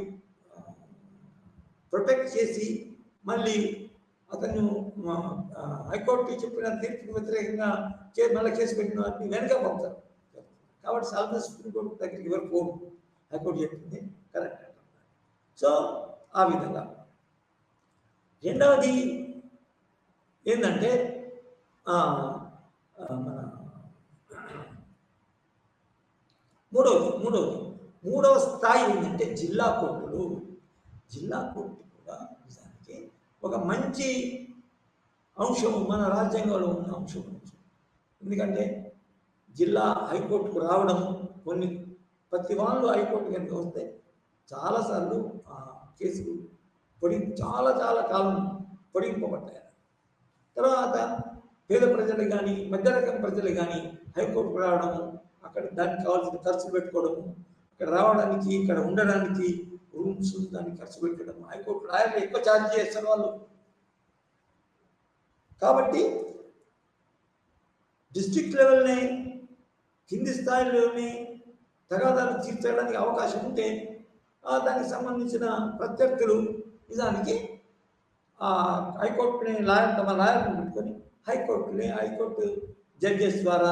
ప్రొటెక్ట్ చేసి మళ్ళీ అతను హైకోర్టు చెప్పిన తీర్పుకి వ్యతిరేకంగా మళ్ళీ కేసు పెట్టిన వాటిని వెనక పంపుతారు. కాబట్టి సహజంగా సుప్రీంకోర్టు దగ్గరికి ఎవరు పోరు, హైకోర్టు చెప్పింది కరెక్ట్ అంటారు. సో ఆ విధంగా రెండవది ఏంటంటే మన మూడవ స్థాయి ఏంటంటే జిల్లా కోర్టులు. జిల్లా కోర్టు కూడా నిజానికి ఒక మంచి అంశం మన రాజ్యాంగంలో ఉన్న అంశం. ఎందుకంటే జిల్లా హైకోర్టుకు రావడం, ప్రతి వాళ్ళు హైకోర్టు కనుక వస్తే చాలాసార్లు కేసులు చాలా కాలం పొడిగింపబడ్డాయి. తర్వాత పేద ప్రజలు కానీ మధ్యరకం ప్రజలు కానీ హైకోర్టుకు రావడము, అక్కడ దానికి కావాల్సిన ఖర్చులు పెట్టుకోవడము, ఇక్కడ రావడానికి ఇక్కడ ఉండడానికి రూమ్స్ దానికి ఖర్చు పెట్టడం, హైకోర్టు లాయర్లు ఎక్కువ ఛార్జ్ చేస్తారు వాళ్ళు. కాబట్టి డిస్ట్రిక్ట్ లెవెల్ని కింది స్థాయిలోని తగాదాలు తీర్చడానికి అవకాశం ఉంటే దానికి సంబంధించిన ప్రత్యర్థులు నిజానికి హైకోర్టుని తమ లాయర్ని పెట్టుకొని హైకోర్టు జడ్జెస్ ద్వారా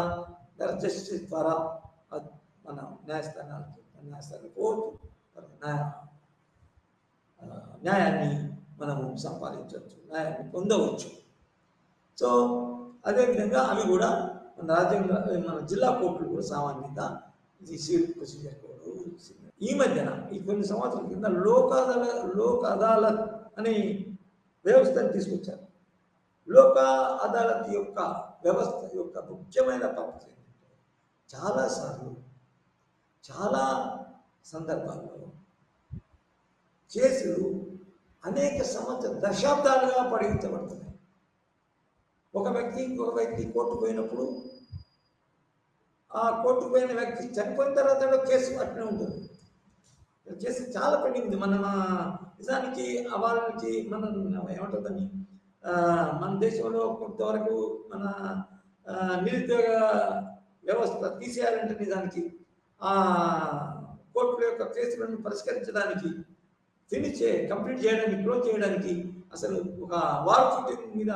జస్టిస్ ద్వారా మన న్యాయస్థానానికి పోవచ్చు, న్యాయాన్ని మనము సంపాదించవచ్చు, న్యాయాన్ని పొందవచ్చు. సో అదేవిధంగా అవి కూడా మన జిల్లా కోర్టులు కూడా సామాన్యంగా ఇది సివిల్ ప్రొసీజర్ కోడ్. ఈ మధ్యన కొన్ని సంవత్సరాల కింద లోక్ అదాలత్ అనే వ్యవస్థను తీసుకొచ్చారు. లోక్ అదాలత్ యొక్క వ్యవస్థ యొక్క ముఖ్యమైన పర్పస్ ఏంటంటే చాలాసార్లు చాలా సందర్భాల్లో కేసులు అనేక దశాబ్దాలుగా పరిగణించబడుతున్నాయి. ఒక వ్యక్తి ఇంకొక వ్యక్తి కోర్టు పోయినప్పుడు ఆ కోర్టు పోయిన వ్యక్తి చనిపోయిన తర్వాత కేసు అట్లనే ఉంటుంది. కేసు చాలా పెండింగ్ ఉంది. మన నిజానికి వాళ్ళకి ఏమంటుందని మన దేశంలో కొంతవరకు మన నిరుద్యోగ వ్యవస్థ తీసేయాలంటే నిజానికి ఆ కోర్టుల యొక్క కేసులను పరిష్కరించడానికి కంప్లీట్ చేయడానికి క్లోజ్ చేయడానికి అసలు ఒక వార్ ఫుటింగ్ మీద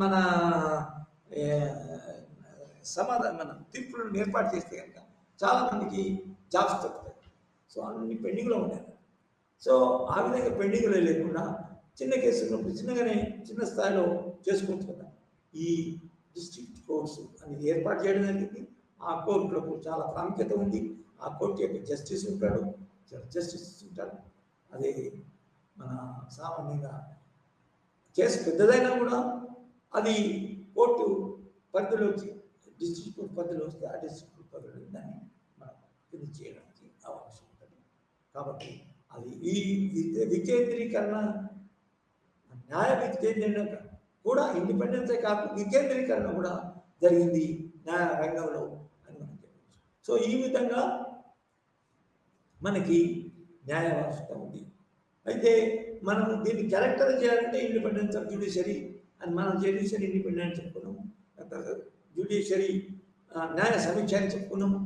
మన తీర్పులను ఏర్పాటు చేస్తే కనుక చాలామందికి జాబ్స్ దొరుకుతాయి. సో అన్ని పెండింగ్లో ఉన్నాయి. సో ఆ విధంగా పెండింగ్లో లేకుండా చిన్న కేసులు చిన్న స్థాయిలో చేసుకోవచ్చు కదా. ఈ డిస్ట్రిక్ట్ కోర్ట్స్ అనేది ఏర్పాటు చేయడం జరిగింది. ఆ కోర్టులకు చాలా ప్రాముఖ్యత ఉంది. ఆ కోర్టు యొక్క జస్టిస్ ఉంటాడు. అదే మన సామాన్యంగా కేసు పెద్దదైనా కూడా అది కోర్టు పరిధిలో డిస్ట్రిక్ట్ కోర్టు పరిధిలో వస్తే ఆ డిస్ట్రిక్ట్ కోర్టు పరిధిలో దాన్ని మనం ఇది చేయడానికి అవకాశం ఉంటుంది. కాబట్టి అది ఈ వికేంద్రీకరణ, న్యాయ వికేంద్రీకరణ కూడా ఇండిపెండెన్సే కాకుండా వికేంద్రీకరణ కూడా జరిగింది న్యాయ రంగంలో అని మనం చెప్పవచ్చు. సో ఈ విధంగా మనకి న్యాయ వ్యవస్థ ఉంది. అయితే మనం దీన్ని క్యారెక్టర్ చేయాలంటే ఇండిపెండెన్స్ ఆఫ్ జ్యుడిషియరీ అని మనం జ్యుడిషియరీ ఇండిపెండెన్స్ చెప్పుకున్నాము. జ్యుడిషియరీ న్యాయ సమీక్ష అని చెప్పుకున్నాము.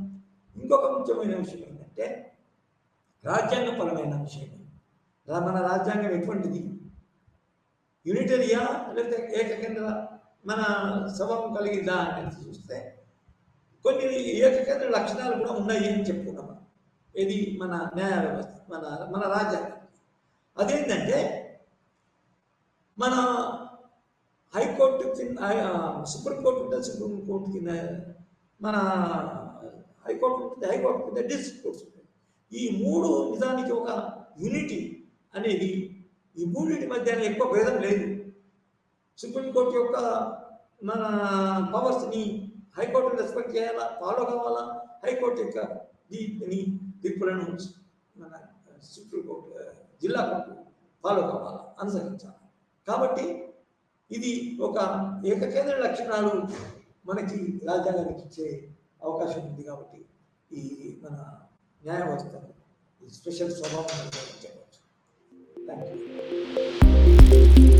ఇంకొక ముఖ్యమైన విషయం ఏంటంటే రాజ్యాంగపరమైన విషయం. మన రాజ్యాంగం ఎటువంటిది? యూనిటరీయా లేకపోతే ఏకకేంద్ర మన స్వభావం కలిగిందా అనేది చూస్తే కొన్ని ఏకకేంద్ర లక్షణాలు కూడా ఉన్నాయి అని చెప్పుకున్నాం. ఇది మన న్యాయ వ్యవస్థ, మన రాజ్యాంగం. అదేంటంటే మన హైకోర్టు కింద సుప్రీంకోర్టు ఉంటుంది, సుప్రీంకోర్టు కింద మన హైకోర్టు ఉంటుంది, హైకోర్టు కింద డిస్ట్రిక్ట్ కోర్ట్స్ ఉంటాయి. ఈ మూడు నిజానికి ఒక యూనిటీ అనేది, ఈ మూడింటి మధ్య ఎక్కువ భేదం లేదు. సుప్రీంకోర్టు యొక్క మన పవర్స్ని హైకోర్టు రెస్పెక్ట్ చేయాలా, ఫాలో కావాలా, హైకోర్టు యొక్క తీర్పులను మన సుప్రీంకోర్టు జిల్లా కోర్టు ఫాలో కావాలా, అనుసరించాలి. కాబట్టి ఇది ఒక ఏకకేంద్ర లక్షణాలు మనకి రాజ్యాంగానికి ఇచ్చే అవకాశం ఉంది. కాబట్టి ఈ మన న్యాయ వ్యవస్థను స్పెషల్ స్వభావం చెప్పవచ్చు. Thank you.